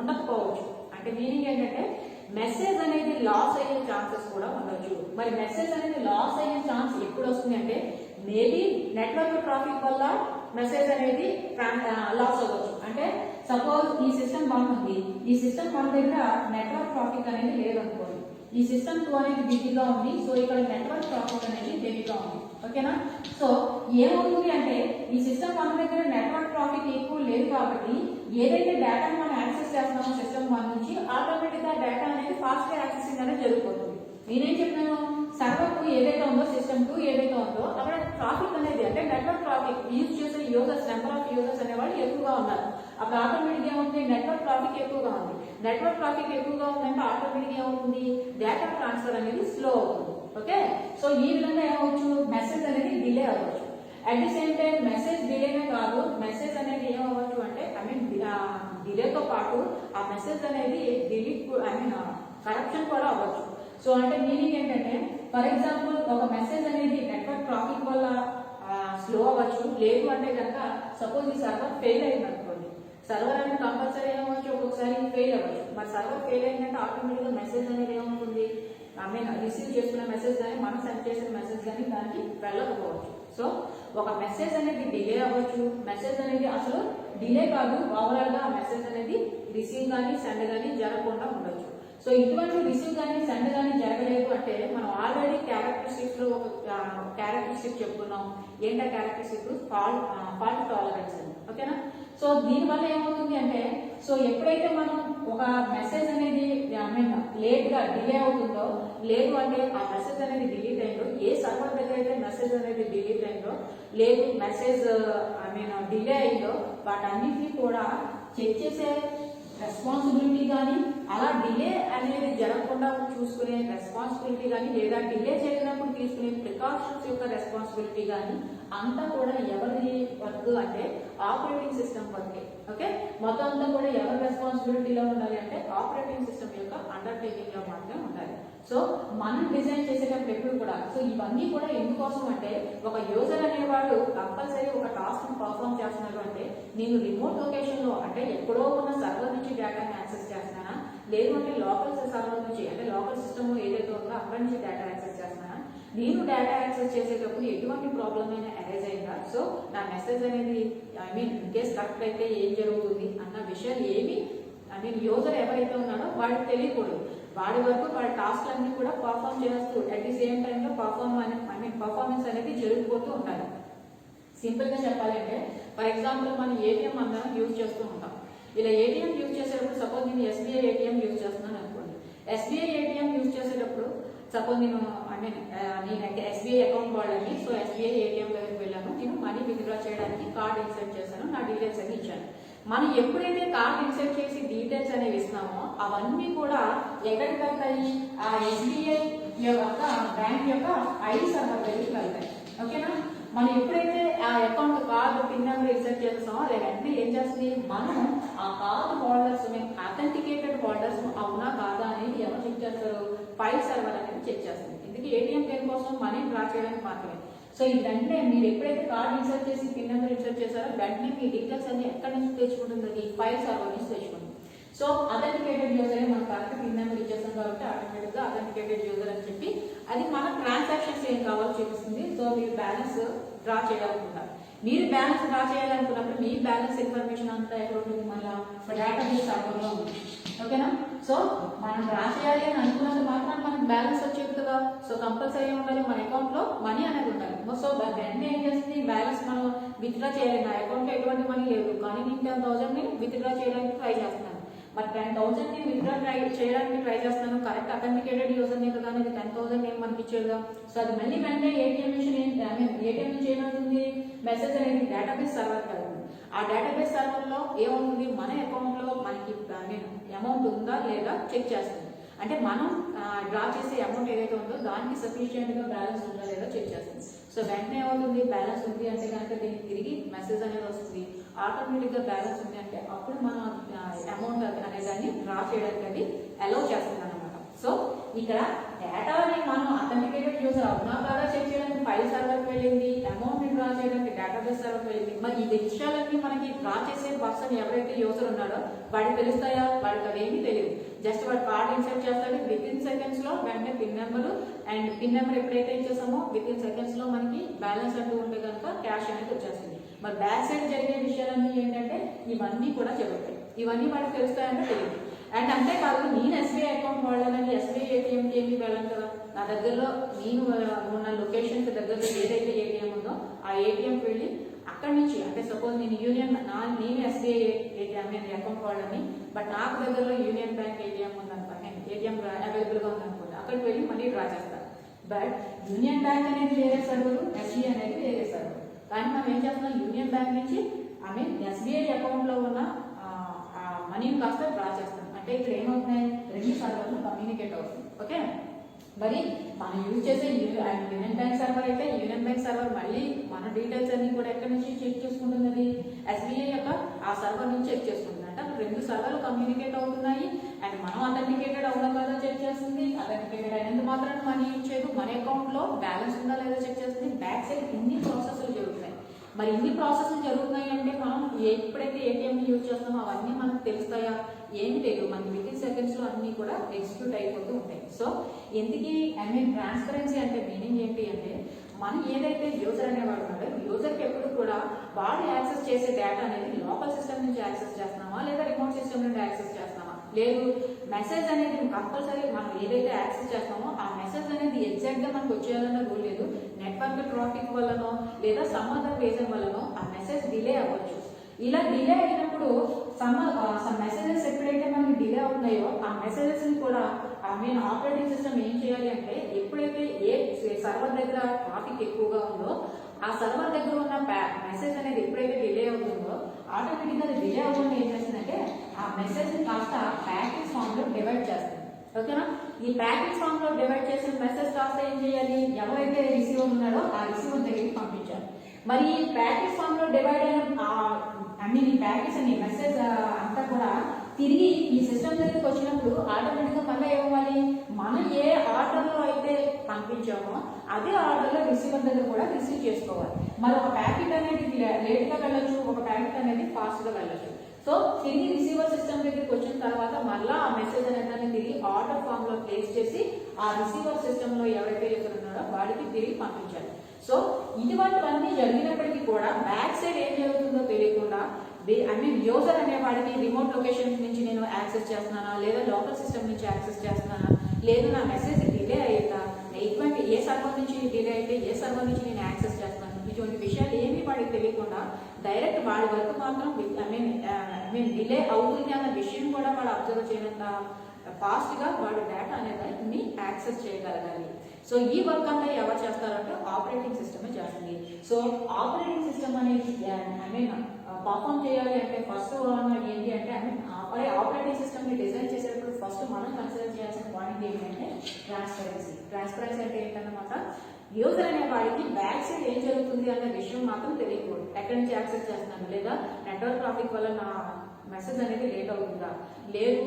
ఉండకపోవచ్చు. అంటే మీనింగ్ ఏంటంటే మెసేజ్ అనేది లాస్ అయ్యే ఛాన్సెస్ కూడా ఉండొచ్చు. మరి మెసేజ్ అనేది లాస్ అయ్యే ఛాన్స్ ఎప్పుడు వస్తుంది అంటే మేబీ నెట్వర్క్ ట్రాఫిక్ వల్ల మెసేజ్ అనేది లాస్ అవ్వచ్చు. అంటే సపోజ్ ఈ సిస్టమ్ 1 ఉంది, ఈ సిస్టమ్ 1 దగ్గర నెట్వర్క్ ట్రాఫిక్ అనేది లేదనుకోండి, ఈ సిస్టమ్ 2 అనేది బిజీగా ఉంది, సో ఇక్కడ నెట్వర్క్ ట్రాఫిక్ అనేది హెవీగా ఉంది. ఓకేనా. సో ఏమవుతుంది అంటే ఈ సిస్టమ్ 1 దగ్గర నెట్వర్క్ ట్రాఫిక్ ఎక్కువ లేదు కాబట్టి ఏదైతే డేటాను మనం యాక్సెస్ చేస్తున్నామో సిస్టమ్ 1 నుంచి ఆటోమేటిక్ గా డేటా అనేది ఫాస్ట్ గా యాక్సెసింగ్ అనేది జరిగిపోతుంది. నేనేం చెప్పాను, సర్వర్ 2 ఏదైతే ఉందో సిస్టమ్ 2 ఏదైతే ఉందో అక్కడ ట్రాఫిక్ అనేది అంటే నెట్వర్క్ ట్రాఫిక్ యూజ్ చేసే యూజర్స్ నెంబర్ ఆఫ్ యూజర్స్ అనేవాళ్ళు ఎక్కువగా ఉన్నారు. అప్పుడు ఆటోమేటిక్ ఏమవుతుంది, నెట్వర్క్ ట్రాఫిక్ ఎక్కువగా ఉంది. నెట్వర్క్ ట్రాఫిక్ ఎక్కువగా ఉందంటే ఆటోమేటిక్ ఏమవుతుంది, డేటా ట్రాన్స్ఫర్ అనేది స్లో అవుతుంది. ఓకే. సో ఈ విధంగా ఏమవచ్చు, మెసేజ్ అనేది డిలే అవ్వచ్చు. At the same time message డిలేనే కాదు, మెసేజ్ అనేది ఏమవచ్చు అంటే డిలేతో పాటు ఆ మెసేజ్ అనేది డిలీట్ కరప్షన్ కూడా అవ్వచ్చు. సో అంటే మీనింగ్ ఏంటంటే ఫర్ ఎగ్జాంపుల్ ఒక మెసేజ్ అనేది నెట్వర్క్ ట్రాఫిక్ వల్ల స్లో అవ్వచ్చు. లేదు అంటే కనుక సపోజ్ ఈ సర్వర్ ఫెయిల్ అయింది అనుకోండి, సర్వర్ అనేది కంపల్సరీ ఏమవచ్చు ఒక్కొక్కసారి ఫెయిల్ అవ్వచ్చు. మరి సర్వర్ ఫెయిల్ అయిందంటే ఆటోమేటిక్ గా మెసేజ్ అనేది ఏమవుతుంది, రిసీవ్ చేసుకున్న మెసేజ్ కానీ మనం సెండ్ చేసిన మెసేజ్ కానీ దానికి వెళ్ళకపోవచ్చు. సో ఒక మెసేజ్ అనేది డిలే అవ్వచ్చు, మెసేజ్ అనేది అసలు డిలే కాదు, ఓవరాల్ గా ఆ మెసేజ్ అనేది రిసీవ్ కానీ సెండ్ కానీ జరగకుండా ఉండొచ్చు. సో ఇటువంటి రిసీవ్ కానీ సెండ్ కానీ జరగలేదు అంటే మనం ఆల్రెడీ క్యారెక్టరిస్టిక్స్ లో ఒక క్యారెక్టరిస్టిక్ చెప్పుకున్నాం. ఏంటా క్యారెక్టరిస్టిక్, ఫాల్ట్ టాలరెన్స్ అని. ఓకేనా. సో దీనివల్ల ఏమవుతుంది అంటే సో ఎప్పుడైతే మనం ఒక మెసేజ్ అనేది లేట్ గా డిలే అవుతుందో, లేదు అంటే ఆ మెసేజ్ అనేది డిలీట్ అయిందో, ఏ సర్వర్ దగ్గర అయితే మెసేజ్ అనేది డిలీట్ అయిందో, లేదు మెసేజ్ డిలే అయిందో వాటన్నిటిని కూడా చెక్ చేసే రెస్పాన్సిబిలిటీ కానీ అలా డిలే అనేది జరగకుండా చూసుకునే రెస్పాన్సిబిలిటీ కానీ లేదా డిలే జరిగినప్పుడు తీసుకునే ప్రికాషన్స్ యొక్క రెస్పాన్సిబిలిటీ కానీ అంతా కూడా ఎవరి వర్క్ అంటే ఆపరేటింగ్ సిస్టమ్ వర్కే. ఓకే. మొత్తం అంతా కూడా ఎవరి రెస్పాన్సిబిలిటీలో ఉండాలి అంటే ఆపరేటింగ్ సిస్టమ్ యొక్క అండర్టేకింగ్ లో మాత్రమే ఉండాలి. సో మనం డిజైన్ చేసేటప్పుడు ఎప్పుడు కూడా సో ఇవన్నీ కూడా ఎందుకోసం అంటే ఒక యూజర్ అనేవాడు కంపల్సరీ ఒక టాస్క్ ని పర్ఫామ్ చేస్తున్నారు అంటే నేను రిమోట్ లొకేషన్ లో అంటే ఎక్కడో ఉన్న సర్వర్ నుంచి డేటాని యాక్సెస్ చేస్తున్నానా, లేదు అంటే లోకల్ సర్వర్ నుంచి అంటే లోకల్ సిస్టమ్ ఏదైతే ఉందో అక్కడి నుంచి డేటా యాక్సెస్ చేస్తున్నానా, నేను డేటా యాక్సెస్ చేసేటప్పుడు ఎటువంటి ప్రాబ్లం అయినా అరైజ్ అయిందా, సో నా మెసేజ్ అనేది ఇన్ కేస్ కరెక్ట్ అయితే ఏం జరుగుతుంది అన్న విషయాలు ఏమి యూజర్ ఎవరైతే ఉన్నాడో వాడికి తెలియకూడదు. వాడి వరకు వాడి టాస్క్ అన్ని కూడా పర్ఫామ్ చేస్తూ అట్ ది సేమ్ టైంలో పర్ఫార్మెన్స్ అనేది జరిగిపోతూ ఉండాలి. సింపుల్ గా చెప్పాలంటే ఫర్ ఎగ్జాంపుల్ మనం ఏటీఎం అందరం యూజ్ చేస్తూ ఉంటాం. ఇలా ఏటీఎం యూజ్ చేసేటప్పుడు సపోజ్ నేను ఎస్బీఐ ఏటీఎం యూజ్ చేస్తున్నాను అనుకోండి. ఎస్బీఐ ఏటీఎం యూజ్ చేసేటప్పుడు సపోజ్ నేను ఎస్బీఐ అకౌంట్ వాడాలి. సో ఎస్బీఐ ఏటీఎం దగ్గరికి వెళ్ళాను, నేను మనీ విత్డ్రా చేయడానికి కార్డ్ ఇన్సర్ట్ చేశాను, నా డీటెయిల్స్ అన్ని ఇచ్చాను. మనం ఎప్పుడైతే కార్డ్ ఇన్సర్ట్ చేసి డీటెయిల్స్ అనేవి ఇస్తామో అవన్నీ కూడా ఎక్కడికి వెళ్తాయి, ఆ ఎస్బీఐ యొక్క బ్యాంక్ యొక్క ఐడి సర్వర్ దగ్గరికి వెళ్తాయి. ఓకేనా. మనం ఎప్పుడైతే ఆ account card pin number insert చేస్తామో అది వెంటనే ఏం చేస్తుంది, మనం ఆ కార్డు హోల్డర్స్ అథెంటికేటెడ్ హోల్డర్స్ అవునా కాదా అనేది ఎవరు చెక్ చేస్తారు, ఫైల్ సర్వర్ అనేది చెక్ చేస్తుంది. ఎందుకు ఏటీఎం పిన్ కోసం మనీ డ్రా చేయడానికి మాత్రమే. సో ఈ వెంటనే మీరు ఎప్పుడైతే కార్డు ఇన్సర్ట్ చేసి పిన్ నెంబర్ ఇన్సర్ట్ చేశారో వెంటనే మీ డీటెయిల్స్ అన్ని ఎక్కడి నుంచి తెచ్చుకుంటుంది, ఈ ఫైల్ సర్వర్ నుంచి తెచ్చుకుంటుంది. సో అథెంటికేటెడ్ యూజర్ మనం కరెక్ట్ పిన్ నెంబర్ ఇచ్చేస్తాం కాబట్టి ఆటోమేటిక్ గా అథెంటికేటెడ్ యూజర్ అని చెప్పి అది మన ట్రాన్సాక్షన్స్ ఏం కావాలో చూపిస్తుంది. సో మీరు బ్యాలెన్స్ డ్రా చేయాలనుకుంటారు. మీరు బ్యాలెన్స్ డ్రా చేయాలనుకున్నప్పుడు మీ బ్యాలెన్స్ ఇన్ఫర్మేషన్ అంతా ఎక్కడ ఉంటుంది, మళ్ళీ డేటాబేస్ సర్వర్ లో ఉంటుంది. ఓకేనా. సో మనం డ్రా చేయాలి అని అనుకున్నంత మాత్రం మనకు బ్యాలెన్స్ వచ్చేది కదా. సో కంపల్సరీ ఉండాలి మన అకౌంట్ లో మనీ అనేది ఉండాలి. సో వెంటనే ఏం చేస్తుంది, బ్యాలెన్స్ మనం విత్డ్రా చేయాలి. నా అకౌంట్ లో ఎటువంటి మనీ లేదు కానీ నేను 10,000 ని విత్డ్రా చేయడానికి ట్రై చేస్తున్నాను. మరి 10,000 ని విత్డ్రా చేయడానికి ట్రై చేస్తున్నాను, కరెక్ట్ అథెంటికేటెడ్ యూజర్ ని కదా, 10,000 ఏం మనకి ఇచ్చేదా. సో అది మళ్ళీ వెంటనే ఏటీఎం నుంచి ఏమవుతుంది, మెసేజ్ అనేది డేటాబేస్ సర్వర్ వెళ్తుంది. ఆ డేటాబేస్ సర్వర్ లో ఏమవుతుంది, మన అకౌంట్ లో మనకి అమౌంట్ ఉందా లేదా చెక్ చేస్తుంది. అంటే మనం డ్రా చేసే అమౌంట్ ఏదైతే ఉందో దానికి సఫిషియెంట్గా బ్యాలెన్స్ ఉందా లేదా చెక్ చేస్తుంది. సో వెంటనే ఏమవుతుంది, బ్యాలెన్స్ ఉంది అంటే కనుక దీనికి తిరిగి మెసేజ్ అనేది వస్తుంది. ఆటోమేటిక్గా బ్యాలెన్స్ ఉంది అంటే అప్పుడు మనం అమౌంట్ అనేదాన్ని డ్రా చేయడానికి అది అలౌ చేస్తుంది అనమాట. సో ఇక్కడ డేటాని మనం అథెంటికేటెడ్ యూజర్ అవునా కాదా చెక్ చేయడానికి ఫైల్ సర్వర్కి వెళ్ళింది, అమౌంట్ ని డ్రా చేయడానికి డేటాబేస్ సర్వర్కి వెళ్ళింది. మరి ఈ విషయాలన్నీ మనకి డ్రా చేసే పర్సన్ ఎవరైతే యూజర్ ఉన్నాడో వాడికి తెలుస్తాయా? వాడికి అదేమీ తెలియదు. జస్ట్ వాడు కార్డ్ ఇన్సర్ట్ చేస్తాడు, విత్ ఇన్ సెకండ్స్ లో వెంటనే pin number and pin number ఎప్పుడైతే ఇచ్చేసామో విత్ ఇన్ సెకండ్స్ లో మనకి బ్యాలెన్స్ అంటూ ఉంటే కనుక క్యాష్ అనేది వచ్చేస్తుంది. మరి బ్యాక్ సైడ్ జరిగే విషయాలన్నీ ఏంటంటే ఇవన్నీ కూడా జరుగుతాయి. ఇవన్నీ వాడికి తెలుస్తాయంటే తెలియదు. అండ్ అంతేకాదు, నేను ఎస్బీఐ అకౌంట్ వాడాలని ఎస్బీఐ ఏటీఎంకి ఏమి వెళ్ళాను కదా, నా దగ్గరలో నేను ఉన్న లొకేషన్కి దగ్గరలో ఏదైతే ఏటీఎం ఉందో ఆ ఏటీఎంకి వెళ్ళి అక్కడి నుంచి, అంటే సపోజ్ నేను నేను ఎస్బీఐ ఏటీఎం అకౌంట్ వాడాలని, బట్ నాకు దగ్గరలో యూనియన్ బ్యాంక్ ఏటీఎం ఉందనుకోండి, ఏటీఎం అవైలబుల్గా ఉందనుకోండి, అక్కడికి వెళ్ళి మనీ డ్రా చేస్తాను. బట్ యూనియన్ బ్యాంక్ అనేది వేరే సర్వరు, ఎస్బీఐ అనేది వేరే సర్వర్. కానీ మనం ఏం చేస్తున్నాం, యూనియన్ బ్యాంక్ నుంచి ఎస్బీఐ అకౌంట్లో ఉన్న మనీని కాస్త డ్రా చేస్తాం. అంటే ఇక్కడ ఏమవుతున్నాయి, రెండు సర్వర్లు కమ్యూనికేట్ అవుతుంది. ఓకే, మరి మనం యూజ్ చేసే యూనియన్ బ్యాంక్ సర్వర్ అయితే యూనియన్ బ్యాంక్ సర్వర్ మళ్ళీ మన డీటెయిల్స్ అన్ని కూడా ఎక్కడి నుంచి చెక్ చేసుకుంటుంది, అది ఎస్బీఐ యొక్క ఆ సర్వర్ నుంచి చెక్ చేసుకుంటుంది. అంటే రెండు సర్వర్లు కమ్యూనికేట్ అవుతున్నాయి అండ్ మనం అథెంటికేటెడ్ అవునా కదా చెక్ చేస్తుంది. అథెంటికేటెడ్ అయినందుకు మాత్రం మనీ ఇచ్చేది, మన అకౌంట్ లో బ్యాలెన్స్ ఉందా లేదా చెక్ చేస్తుంది. బ్యాక్ సైడ్ ఇన్ని ప్రాసెస్లు జరుగుతున్నాయి. మరి ఇన్ని ప్రాసెస్లు జరుగుతున్నాయి అంటే మనం ఎప్పుడైతే ఏటీఎం యూజ్ చేస్తామో అవన్నీ మనకు తెలుస్తాయా? ఏమి తెలియదు. మనకి విత్ ఇన్ సెకండ్స్ లో అన్ని కూడా ఎగ్జిక్యూట్ అయిపోతూ ఉంటాయి. సో ఎందుకు ట్రాన్స్పరెన్సీ అంటే మీనింగ్ ఏంటి అంటే, మనం ఏదైతే యూజర్ అనేవాడు ఉన్నాడో యూజర్కి ఎప్పుడు కూడా వాడు యాక్సెస్ చేసే డేటా అనేది లోకల్ సిస్టమ్ నుంచి యాక్సెస్ చేస్తున్నామా లేదా రిమోట్ సిస్టమ్ నుండి యాక్సెస్ చేస్తున్నామా, లేదు మెసేజ్ అనేది కంపల్సరీ మనం ఏదైతే యాక్సెస్ చేస్తామో ఆ మెసేజ్ అనేది ఎగ్జాక్ట్ గా మనకు వచ్చేయాలన్న రూల్ లేదు. నెట్వర్క్ ట్రాఫిక్ వల్లనో లేదా సమ్ అదర్ రీజన్ వల్లనో ఆ మెసేజ్ డిలే అవ్వచ్చు. ఇలా డిలే అయినప్పుడు సమ్ మెసేజెస్ ఎప్పుడైతే మనకి డిలే అవుతున్నాయో ఆ మెసేజెస్ ని కూడా ఆపరేటింగ్ సిస్టమ్ ఏం చేయాలి అంటే, ఎప్పుడైతే ఏ సర్వర్ దగ్గర ట్రాఫిక్ ఎక్కువగా ఉందో ఆ సర్వర్ దగ్గర ఉన్న మెసేజ్ అనేది ఎప్పుడైతే డిలే అవుతుందో ఆటోమేటిక్ గా డిలే అవ్వకుండా ఏం చేస్తుందంటే ఆ మెసేజ్ ని కాస్త ప్యాకేజ్ ఫామ్ లో డివైడ్ చేస్తుంది. ఓకేనా, ఈ ప్యాకేజ్ ఫామ్ లో డివైడ్ చేసిన మెసేజ్ కాస్త ఏం చేయాలి, ఎవరైతే రిసీవర్ ఉన్నాడో ఆ రిసీవర్ దగ్గరికి పంపించాలి. మరి ఈ ప్యాకేజ్ ఫామ్ లో డివైడ్ అయిన ఈ ప్యాకేజ్ అని మెసేజ్ అంతా కూడా తిరిగి ఈ సిస్టమ్ దగ్గరికి వచ్చినప్పుడు ఆటోమేటిక్ గా మళ్ళీ ఏమవ్వాలి, మనం ఏ ఆర్డర్ లో అయితే పంపించామో అదే ఆర్డర్ లో రిసీవర్ దగ్గర కూడా రిసీవ్ చేసుకోవాలి. మరి ఒక ప్యాకెట్ అనేది లేట్ గా వెళ్ళొచ్చు, ఒక ప్యాకెట్ అనేది ఫాస్ట్ గా వెళ్ళొచ్చు. సో తిరిగి రిసీవర్ సిస్టమ్ దగ్గరికి వచ్చిన తర్వాత మళ్ళీ ఆ మెసేజ్ అనేది తిరిగి ఆర్డర్ ఫామ్ లో ప్లేస్ చేసి ఆ రిసీవర్ సిస్టమ్ లో ఎవరైతే యూజర్ ఉన్నారో వాడికి తిరిగి పంపించాలి. సో ఇటువంటివన్నీ జరిగినప్పటికీ కూడా బ్యాక్ సైడ్ ఏం జరుగుతుందో తెలియకుండా యూజర్ అనే వాడికి రిమోట్ లొకేషన్ నుంచి నేను యాక్సెస్ చేస్తున్నానా లేదా లోకల్ సిస్టమ్ నుంచి యాక్సెస్ చేస్తున్నానా, లేదు నా మెసేజ్ డిలే అయ్యిందా, ఇటువంటి ఏ సర్వర్ నుంచి డిలే అయితే ఏ సర్వర్ నుంచి నేను యాక్సెస్ చేస్తున్నాను, ఇటువంటి విషయాలు ఏమీ వాడికి తెలియకుండా డైరెక్ట్ వాడి వరకు మాత్రం డిలే అవుతుంది అన్న విషయం కూడా వాడు అబ్జర్వ్ చేయనంత ఫాస్ట్ గా వాడు డేటా అనేది యాక్సెస్ చేయగలగాలి. సో ఈ వర్క్ అంతా ఎవరు చేస్తారంటే ఆపరేటింగ్ సిస్టమే చేస్తుంది. సో ఆపరేటింగ్ సిస్టమ్ అనేది పర్ఫామ్ చేయాలి అంటే ఫస్ట్ ఏంటి అంటే ఆపరేటింగ్ సిస్టమ్ ని డిజైన్ చేసేటప్పుడు ఫస్ట్ మనం కన్సిడర్ చేయాల్సిన పాయింట్ ఏంటంటే ట్రాన్స్పరెన్సీ. ట్రాన్స్పరెన్సీ అంటే ఏంటన్నమాట, యూజర్ అనే వాడికి బ్యాక్ సైడ్ ఏం జరుగుతుంది అనే విషయం మాత్రం తెలియకూడదు. ఎక్కడి నుంచి యాక్సెస్ చేస్తున్నాను, లేదా నెట్వర్క్ ట్రాఫిక్ వల్ల నా మెసేజ్ అనేది లేట్ అవుతుందా, లేదు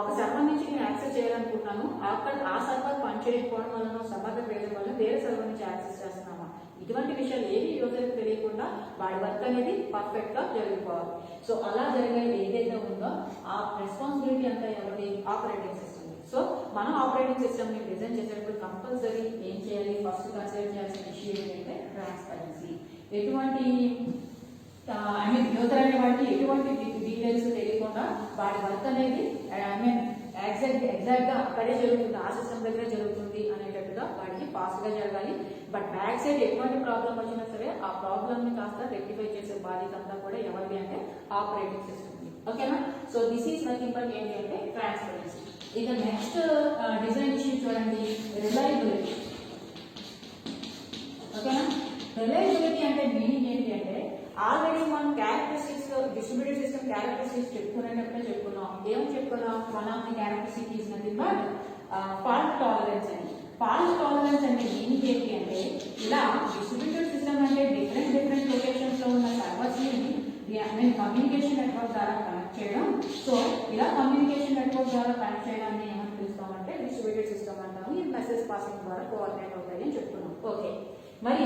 ఒక సర్వర్ నుంచి నేను యాక్సెస్ చేయాలనుకుంటున్నాను అక్కడ ఆ సర్వర్ పనిచేయకపోవడం వల్ల సమాధానం వేయడం వల్ల వేరే సర్వర్ నుంచి యాక్సెస్ చేస్తున్నామా, ఇటువంటి విషయాలు ఏవి యూజర్కి తెలియకుండా వాడి వర్క్ అనేది పర్ఫెక్ట్ గా జరిగిపోవాలి. సో అలా జరిగేది ఏదైతే ఉందో ఆ రెస్పాన్సిబిలిటీ అంతా ఎవరి ఆపరేటింగ్ సిస్టమ్. సో మనం ఆపరేటింగ్ సిస్టమ్ ని డిజైన్ చేసేటప్పుడు కంపల్సరీ ఏం చేయాలి, ఫస్ట్ కన్సిడర్ చేయాల్సిన విషయం ఏంటంటే ట్రాన్స్పరెన్సీ. ఎటువంటి యూజర్ అనే వాడికి ఎటువంటి డీటెయిల్స్ తెలియకుండా వాడి వర్క్ అనేది ఎగ్జాక్ట్ గా అక్కడే జరుగుతుంది, ఆ సిస్టమ్ దగ్గరే జరుగుతుంది అనేటట్టుగా వాడికి ఫాస్ట్ గా జరగాలి. బట్ బ్యాక్ సైడ్ ఎటువంటి ప్రాబ్లం వచ్చినా సరే ఆ ప్రాబ్లమ్ ని కాస్త రెక్టిఫై చేసే బాధ్యత అంతా కూడా ఎవరిది అంటే ఆపరేటింగ్ సిస్టమ్. ఓకేనా, so this is nothing but ఏంటి అంటే ట్రాన్స్పరెన్సీ. ఇక నెక్స్ట్ డిజైన్ ఇష్యూ చూడండి, రిలయబిలిటీ. ఓకేనా, రిలయబిలిటీ అంటే మీనింగ్ ఏంటి అంటే ఆల్రెడీ మనం క్యారెక్టరిస్టిక్స్ డిస్ట్రిబ్యూటెడ్ సిస్టమ్ క్యారెక్టరిస్టిక్స్ చెప్పుకున్నాం. ఏమని చెప్పుకున్నాం? One of the characteristic is nothing but fault tolerance అని. ఫాల్ట్ టాలరెన్స్ అంటే మీనింగ్ ఏంటి అంటే, ఇలా డిస్ట్రిబ్యూటెడ్ సిస్టమ్ అంటే డిఫరెంట్ లొకేషన్స్ లో ఉన్న సర్వర్స్ ని కమ్యూనికేషన్ నెట్వర్క్ ద్వారా కనెక్ట్ చేయడం. సో ఇలా కమ్యూనికేషన్ నెట్వర్క్ ద్వారా కనెక్ట్ చేయడాన్ని ఏమని పిలుస్తామంటే డిస్ట్రిబ్యూటెడ్ సిస్టమ్ అంటాము. ఈ మెసేజ్ పాసింగ్ ద్వారా కోఆర్డినేట్ అవుతాయి అని చెప్పుకున్నాం. ఓకే, మరి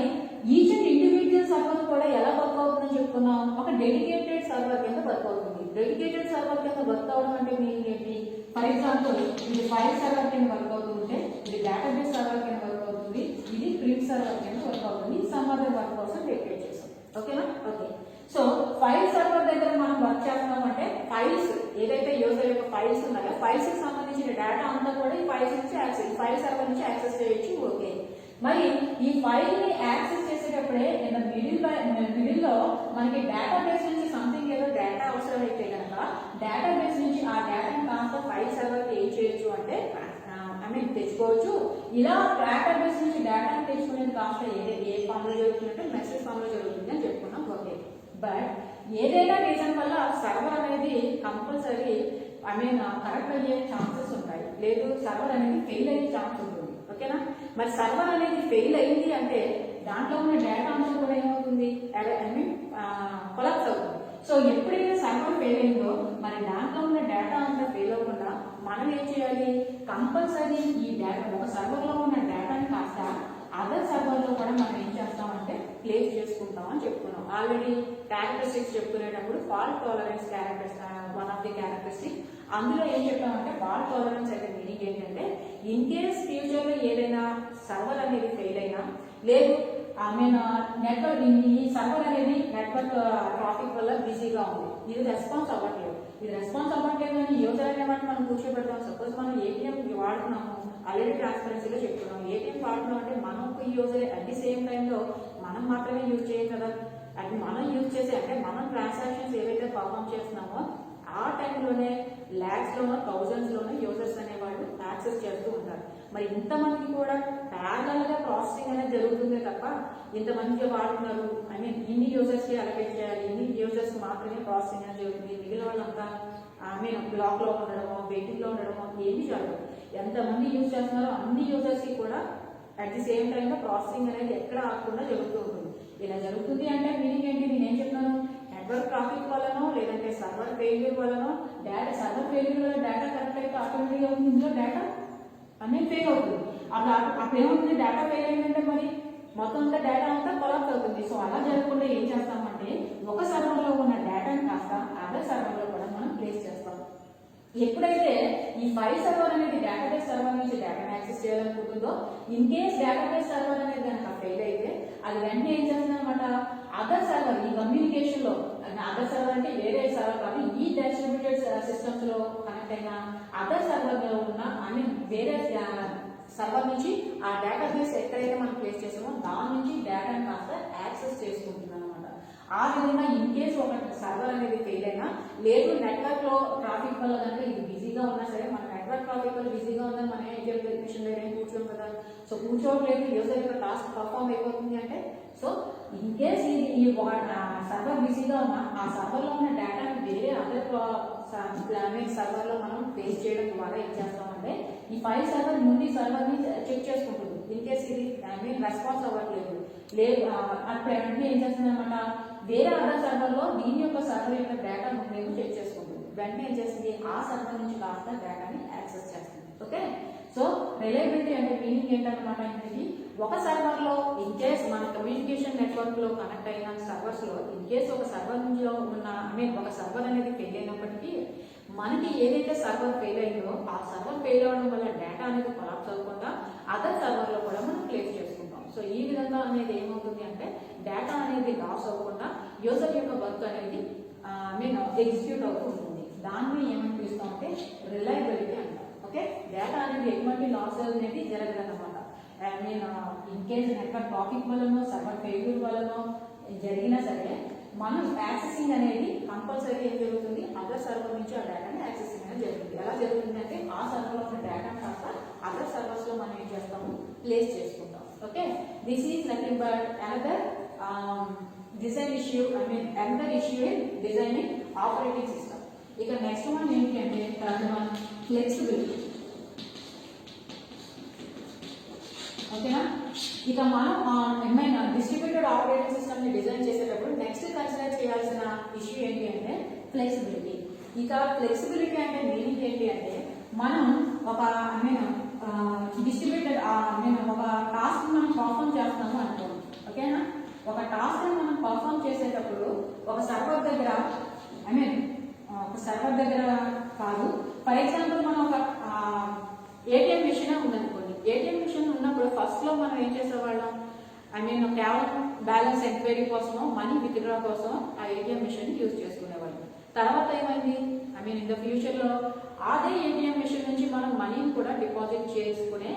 ఈచ్ అండ్ ఇండివిజువల్ సర్వర్ కూడా ఎలా వర్క్ అవుతుందని చెప్పుకున్నాం? ఒక డెడికేటెడ్ సర్వర్ కింద వర్క్ అవుతుంది. డెడికేటెడ్ సర్వర్ కింద వర్క్ అవడం అంటే మీనింగ్ ఏంటి? ఫర్ ఎగ్జాంపుల్, ఇది ఫైల్ సర్వర్ కింద వర్క్ అవుతుంటే, ఇది డేటాబేస్ సర్వర్ కింద వర్క్ అవుతుంది, ఇది ప్రింట్ సర్వర్ కింద వర్క్ అవుతుంది. సమ్ అదర్ వర్క్ కోసం డెడికేట్ చేస్తాం. ఓకేనా? ఓకే, సో ఫైల్ సర్వర్ దగ్గర మనం వర్క్ చేస్తున్నాం అంటే ఫైల్స్ ఏదైతే యూజర్ యొక్క ఫైల్స్ ఉన్నాయో ఫైల్స్ కి సంబంధించిన డేటా అంతా కూడా ఈ ఫైల్స్ నుంచి యాక్సెస్, ఫైల్ సర్వర్ నుంచి యాక్సెస్ చేయొచ్చు. ఓకే, మరి ఈ ఫైల్ ని యాక్సెస్ చేసేటప్పుడే మిడిల్ లో మనకి డేటాబేస్ నుంచి సంథింగ్ ఏదో డేటా అవసరం అయితే కనుక డేటాబేస్ నుంచి ఆ డేటాని కాస్త ఫైల్ సర్వర్ కి ఏం చేయొచ్చు అంటే తెచ్చుకోవచ్చు. ఇలా డేటాబేస్ నుంచి డేటాని తెచ్చుకునేది కాస్త ఏ ఫామ్ లో జరుగుతుందంటే మెసేజ్ ఫామ్ లో జరుగుతుంది అని చెప్పుకున్నాం. ఓకే, బట్ ఏదైనా రీజన్ వల్ల సర్వర్ అనేది కంపల్సరీ కరెక్ట్ అయ్యే ఛాన్సెస్ ఉంటాయి, లేదు సర్వర్ అనేది ఫెయిల్ అయ్యే ఛాన్స్ ఉంటుంది. ఓకేనా? మరి సర్వర్ అనేది ఫెయిల్ అయింది అంటే దాంట్లో ఉన్న డేటా అంతా కూడా ఏమవుతుంది? కొలాప్స్ అవుతుంది. సో ఎప్పుడైతే సర్వర్ ఫెయిల్ అయిందో మరి దాంట్లో ఉన్న డేటా అంతా ఫెయిల్ అవ్వకుండా మనం ఏం చేయాలి? కంపల్సరీ ఈ డేటా ఒక సర్వర్ లో ఉన్న డేటాని కాస్త అదర్ సర్వర్ లో కూడా మనం ఏం చేస్తామంటే ప్లేస్ చేసుకుంటాం అని చెప్పుకున్నాం. ఆల్రెడీ క్యారెక్టరిస్టిక్స్ చెప్పుకునేటప్పుడు fault tolerance one of the characteristic. అందులో ఏం చెప్పామంటే ఫాల్ట్ టాలరెన్స్ అంటే మీనింగ్ ఏంటంటే, ఇన్ కేస్ ఫ్యూచర్ లో ఏదైనా సర్వర్ అనేది ఫెయిల్ అయినా, లేదు నెట్వర్క్ ఈ సర్వర్ అనేది నెట్వర్క్ ట్రాఫిక్ వల్ల బిజీగా ఉంది, ఇది రెస్పాన్స్ అవ్వట్లేదు, అని యూజర్ అనేవాడిని మనం కూర్చోబెడతాం. సపోజ్ మనం ఏటీఎం వాడుతున్నాము, ఆల్రెడీ ట్రాన్స్పరెన్సీలో చెప్తున్నాం. ఏటీఎం వాడుతున్నాం అంటే మనం ఒక యూజర్ అట్ ది సేమ్ టైంలో మనం మాత్రమే యూజ్ చేయం కదా. అది మనం యూజ్ చేసే అంటే మనం ట్రాన్సాక్షన్స్ ఏవైతే పర్ఫామ్ చేస్తున్నామో ఆ టైంలోనే ల్యాక్స్ లోనో థౌజండ్స్ లోనో యూజర్స్ అనేవాళ్ళు యాక్సెస్ చేస్తూ ఉంటారు. మరి ఇంతమందికి కూడా ప్యారలల్ గా ప్రాసెసింగ్ అనేది జరుగుతుందే తప్ప ఇంతమందికి వాడుతున్నారు ఇన్ని యూజర్స్ కి అలకేట్ చేయాలి, ఇన్ని యూజర్స్ మాత్రమే ప్రాసెసింగ్ అనేది జరుగుతుంది, మిగిలిన వాళ్ళంతా బ్లాక్ లో ఉండడమో వెయిటింగ్ లో ఉండడమో ఏమీ జరగదు. ఎంతమంది యూజ్ చేస్తున్నారో అన్ని యూజర్స్ కి కూడా అట్ ది సేమ్ టైం లో ప్రాసెసింగ్ అనేది ఎక్కడ ఆగకుండా జరుగుతూ ఉంటుంది. ఇలా జరుగుతుంది అంటే మీనింగ్ ఏంటి? నేనేం చెప్తున్నాను? నెట్వర్క్ ట్రాఫిక్ వల్లనో లేదంటే సర్వర్ ఫెయిల్యూర్ వల్లనో సర్వర్ ఫెయిల్యూర్ వల్ల డేటా కరెక్ట్ అయితే ఆటోమేటిక్ అవుతుంది, ఇందులో డేటా అనేది ఫెయిల్ అవుతుంది. అప్పుడు ఏమవుతుంది? డేటా ఫెయిల్ అయిందంటే మరి మొత్తం అంతా డేటా అంతా కొలాప్స్ అవుతుంది. సో అలా జరగకుండా ఏం చేస్తామంటే ఒక సర్వర్ లో ఉన్న డేటాని కాస్త అదర్ సర్వర్ లో కూడా మనం ప్లేస్ చేస్తాం. ఎప్పుడైతే ఈ ఫైల్ సర్వర్ అనేది డేటాబేస్ సర్వర్ నుంచి డేటాను యాక్సెస్ చేయాలనుకుంటుందో, ఇన్ కేస్ డేటాబేస్ సర్వర్ అనేది కనుక ఫెయిల్ అయితే అది వెంటనే ఏం చేస్తుంది అనమాట, అదర్ సర్వర్ ఈ కమ్యూనికేషన్ లో, అదర్ సర్వర్ అంటే వేరే సర్వర్ కాదు, ఈ డిస్ట్రిబ్యూటెడ్ సిస్టమ్స్ లో కనెక్ట్ అయిన అదర్ సర్వర్ లో ఉన్న వేరే సర్వర్ నుంచి ఆ డేటాబేస్ ఎక్కడైతే మనం ప్లేస్ చేసామో దాని నుంచి డేటాను కాస్త యాక్సెస్ చేసుకుంటున్నాం అనమాట. ఆ విధంగా ఇన్ కేసు ఒక సర్వర్ అనేది ఫెయిల్ అయినా, లేదు నెట్వర్క్ లో ట్రాఫిక్ వల్ల కనుక ఇది బిజీగా ఉన్నా సరే, మన నెట్వర్క్ ట్రాఫిక్ వల్ల బిజీగా ఉందని మనం ఏం చేయాలి? మిషన్ దగ్గర కూర్చోం కదా. సో కూర్చోవట్లేదు, యూజర్ యొక్క టాస్క్ పర్ఫామ్ అయిపోతుంది అంటే, సో ఇన్ కేస్ ఈ సర్వర్ బిజీగా ఉన్నా ఆ సర్వర్ లో ఉన్న డేటాని వేరే అదర్ సర్వర్ లో మనం ప్లేస్ చేయడం ద్వారా ఏం చేస్తామంటే ఈ ఫైల్ సర్వర్ ముందు సర్వర్ ని చెక్ చేసుకుంటుంది. ఇన్ కేస్ ఇది రెస్పాన్స్ అవ్వట్లేదు, లేదు అప్పుడు వెంటనే ఏం చేస్తుంది అనమాట, వేరే అదర్ సర్వర్ లో దీని యొక్క సర్వర్ యొక్క డేటా ముందేమో చెక్ చేసుకుంటుంది. వెంటనే ఏం చేస్తుంది? ఆ సర్వర్ నుంచి కాస్త డేటాని యాక్సెస్ చేస్తుంది. ఓకే, సో రిలయబిలిటీ అంటే మీనింగ్ ఏంటన్నమాట, ఇంటికి ఒక సర్వర్ లో ఇన్ కేస్ మన కమ్యూనికేషన్ నెట్వర్క్ లో కనెక్ట్ అయిన సర్వర్స్ లో ఇన్ కేస్ ఒక సర్వర్ నుంచి ఉన్న ఒక సర్వర్ అనేది ఫెయిల్ అయినప్పటికీ మనకి ఏదైతే సర్వర్ ఫెయిల్ అయిందో ఆ సర్వర్ ఫెయిల్ అవడం వల్ల డేటా అనేది కొలాప్స్ అవ్వకుండా అదర్ సర్వర్ లో కూడా మనం ప్లేస్ చేసుకుంటాం. సో ఈ విధంగా అనేది ఏమవుతుంది అంటే డేటా అనేది లాస్ అవ్వకుండా యూజర్ యొక్క వర్క్ అనేది ఎగ్జిక్యూట్ అవుతూ ఉంటుంది. దాన్ని ఏమని పిలుస్తాం అంటే రిలయబిలిటీ అంటాం. ఓకే, డేటా అనేది ఎటువంటి లాస్ అనేది జరగదన్నమాట. ఇన్ కేస్ నెట్వర్క్ ట్రాఫిక్ వల్లనో సర్వర్ ఫెయిల్యూర్ వల్లనో జరిగినా సరే మనం యాక్సెసింగ్ అనేది కంపల్సరీ ఏం జరుగుతుంది? అదర్ సర్వర్ నుంచి ఆ డేటాని యాక్సెసింగ్ అనేది జరుగుతుంది. ఎలా జరుగుతుంది అంటే ఆ సర్వర్ లో ఉన్న డేటా కాస్త అదర్ సర్వర్స్ లో మనం ఏం చేస్తాము? ప్లేస్ చేసుకుంటాం. Okay, this is nothing but another design issue another issue in designing operating system. ఇక నెక్స్ట్ వన్ ఏంటి అంటే థర్డ్ వన్ ఫ్లెక్సిబిలిటీ. ఓకేనా? ఇక మనం ఏమైనా డిస్ట్రిబ్యూటెడ్ ఆపరేటింగ్ సిస్టమ్ ని డిజైన్ చేసేటప్పుడు నెక్స్ట్ కన్సిడర్ చేయాల్సిన ఇష్యూ ఏంటి అంటే ఫ్లెక్సిబిలిటీ. ఇక ఫ్లెక్సిబిలిటీ అంటే మీనింగ్ ఏంటి అంటే మనం ఒక డిస్ట్రిబ్యూటెడ్ ఒక టాస్క్ మనం పర్ఫామ్ చేస్తాము అనుకోండి. ఓకేనా? ఒక టాస్క్ మనం పర్ఫామ్ చేసేటప్పుడు ఒక సర్వర్ దగ్గర ఒక సర్వర్ దగ్గర కాదు, ఫర్ ఎగ్జాంపుల్ మనం ఒక ఏటీఎం మిషన్ ఉందనుకోండి. ఏటీఎం మిషన్ ఉన్నప్పుడు ఫస్ట్ లో మనం ఏం చేసేవాళ్ళం, కేవలం బ్యాలెన్స్ ఎంక్వైరీ కోసమో మనీ విత్డ్రా కోసం ఆ ఏటీఎం మిషన్ యూజ్ చేసుకునేవాళ్ళం. తర్వాత ఏమైంది, ఇన్ ద ఫ్యూచర్ లో అదే ఏటీఎం మిషన్ నుంచి మనం మనీని కూడా డిపాజిట్ చేసుకునే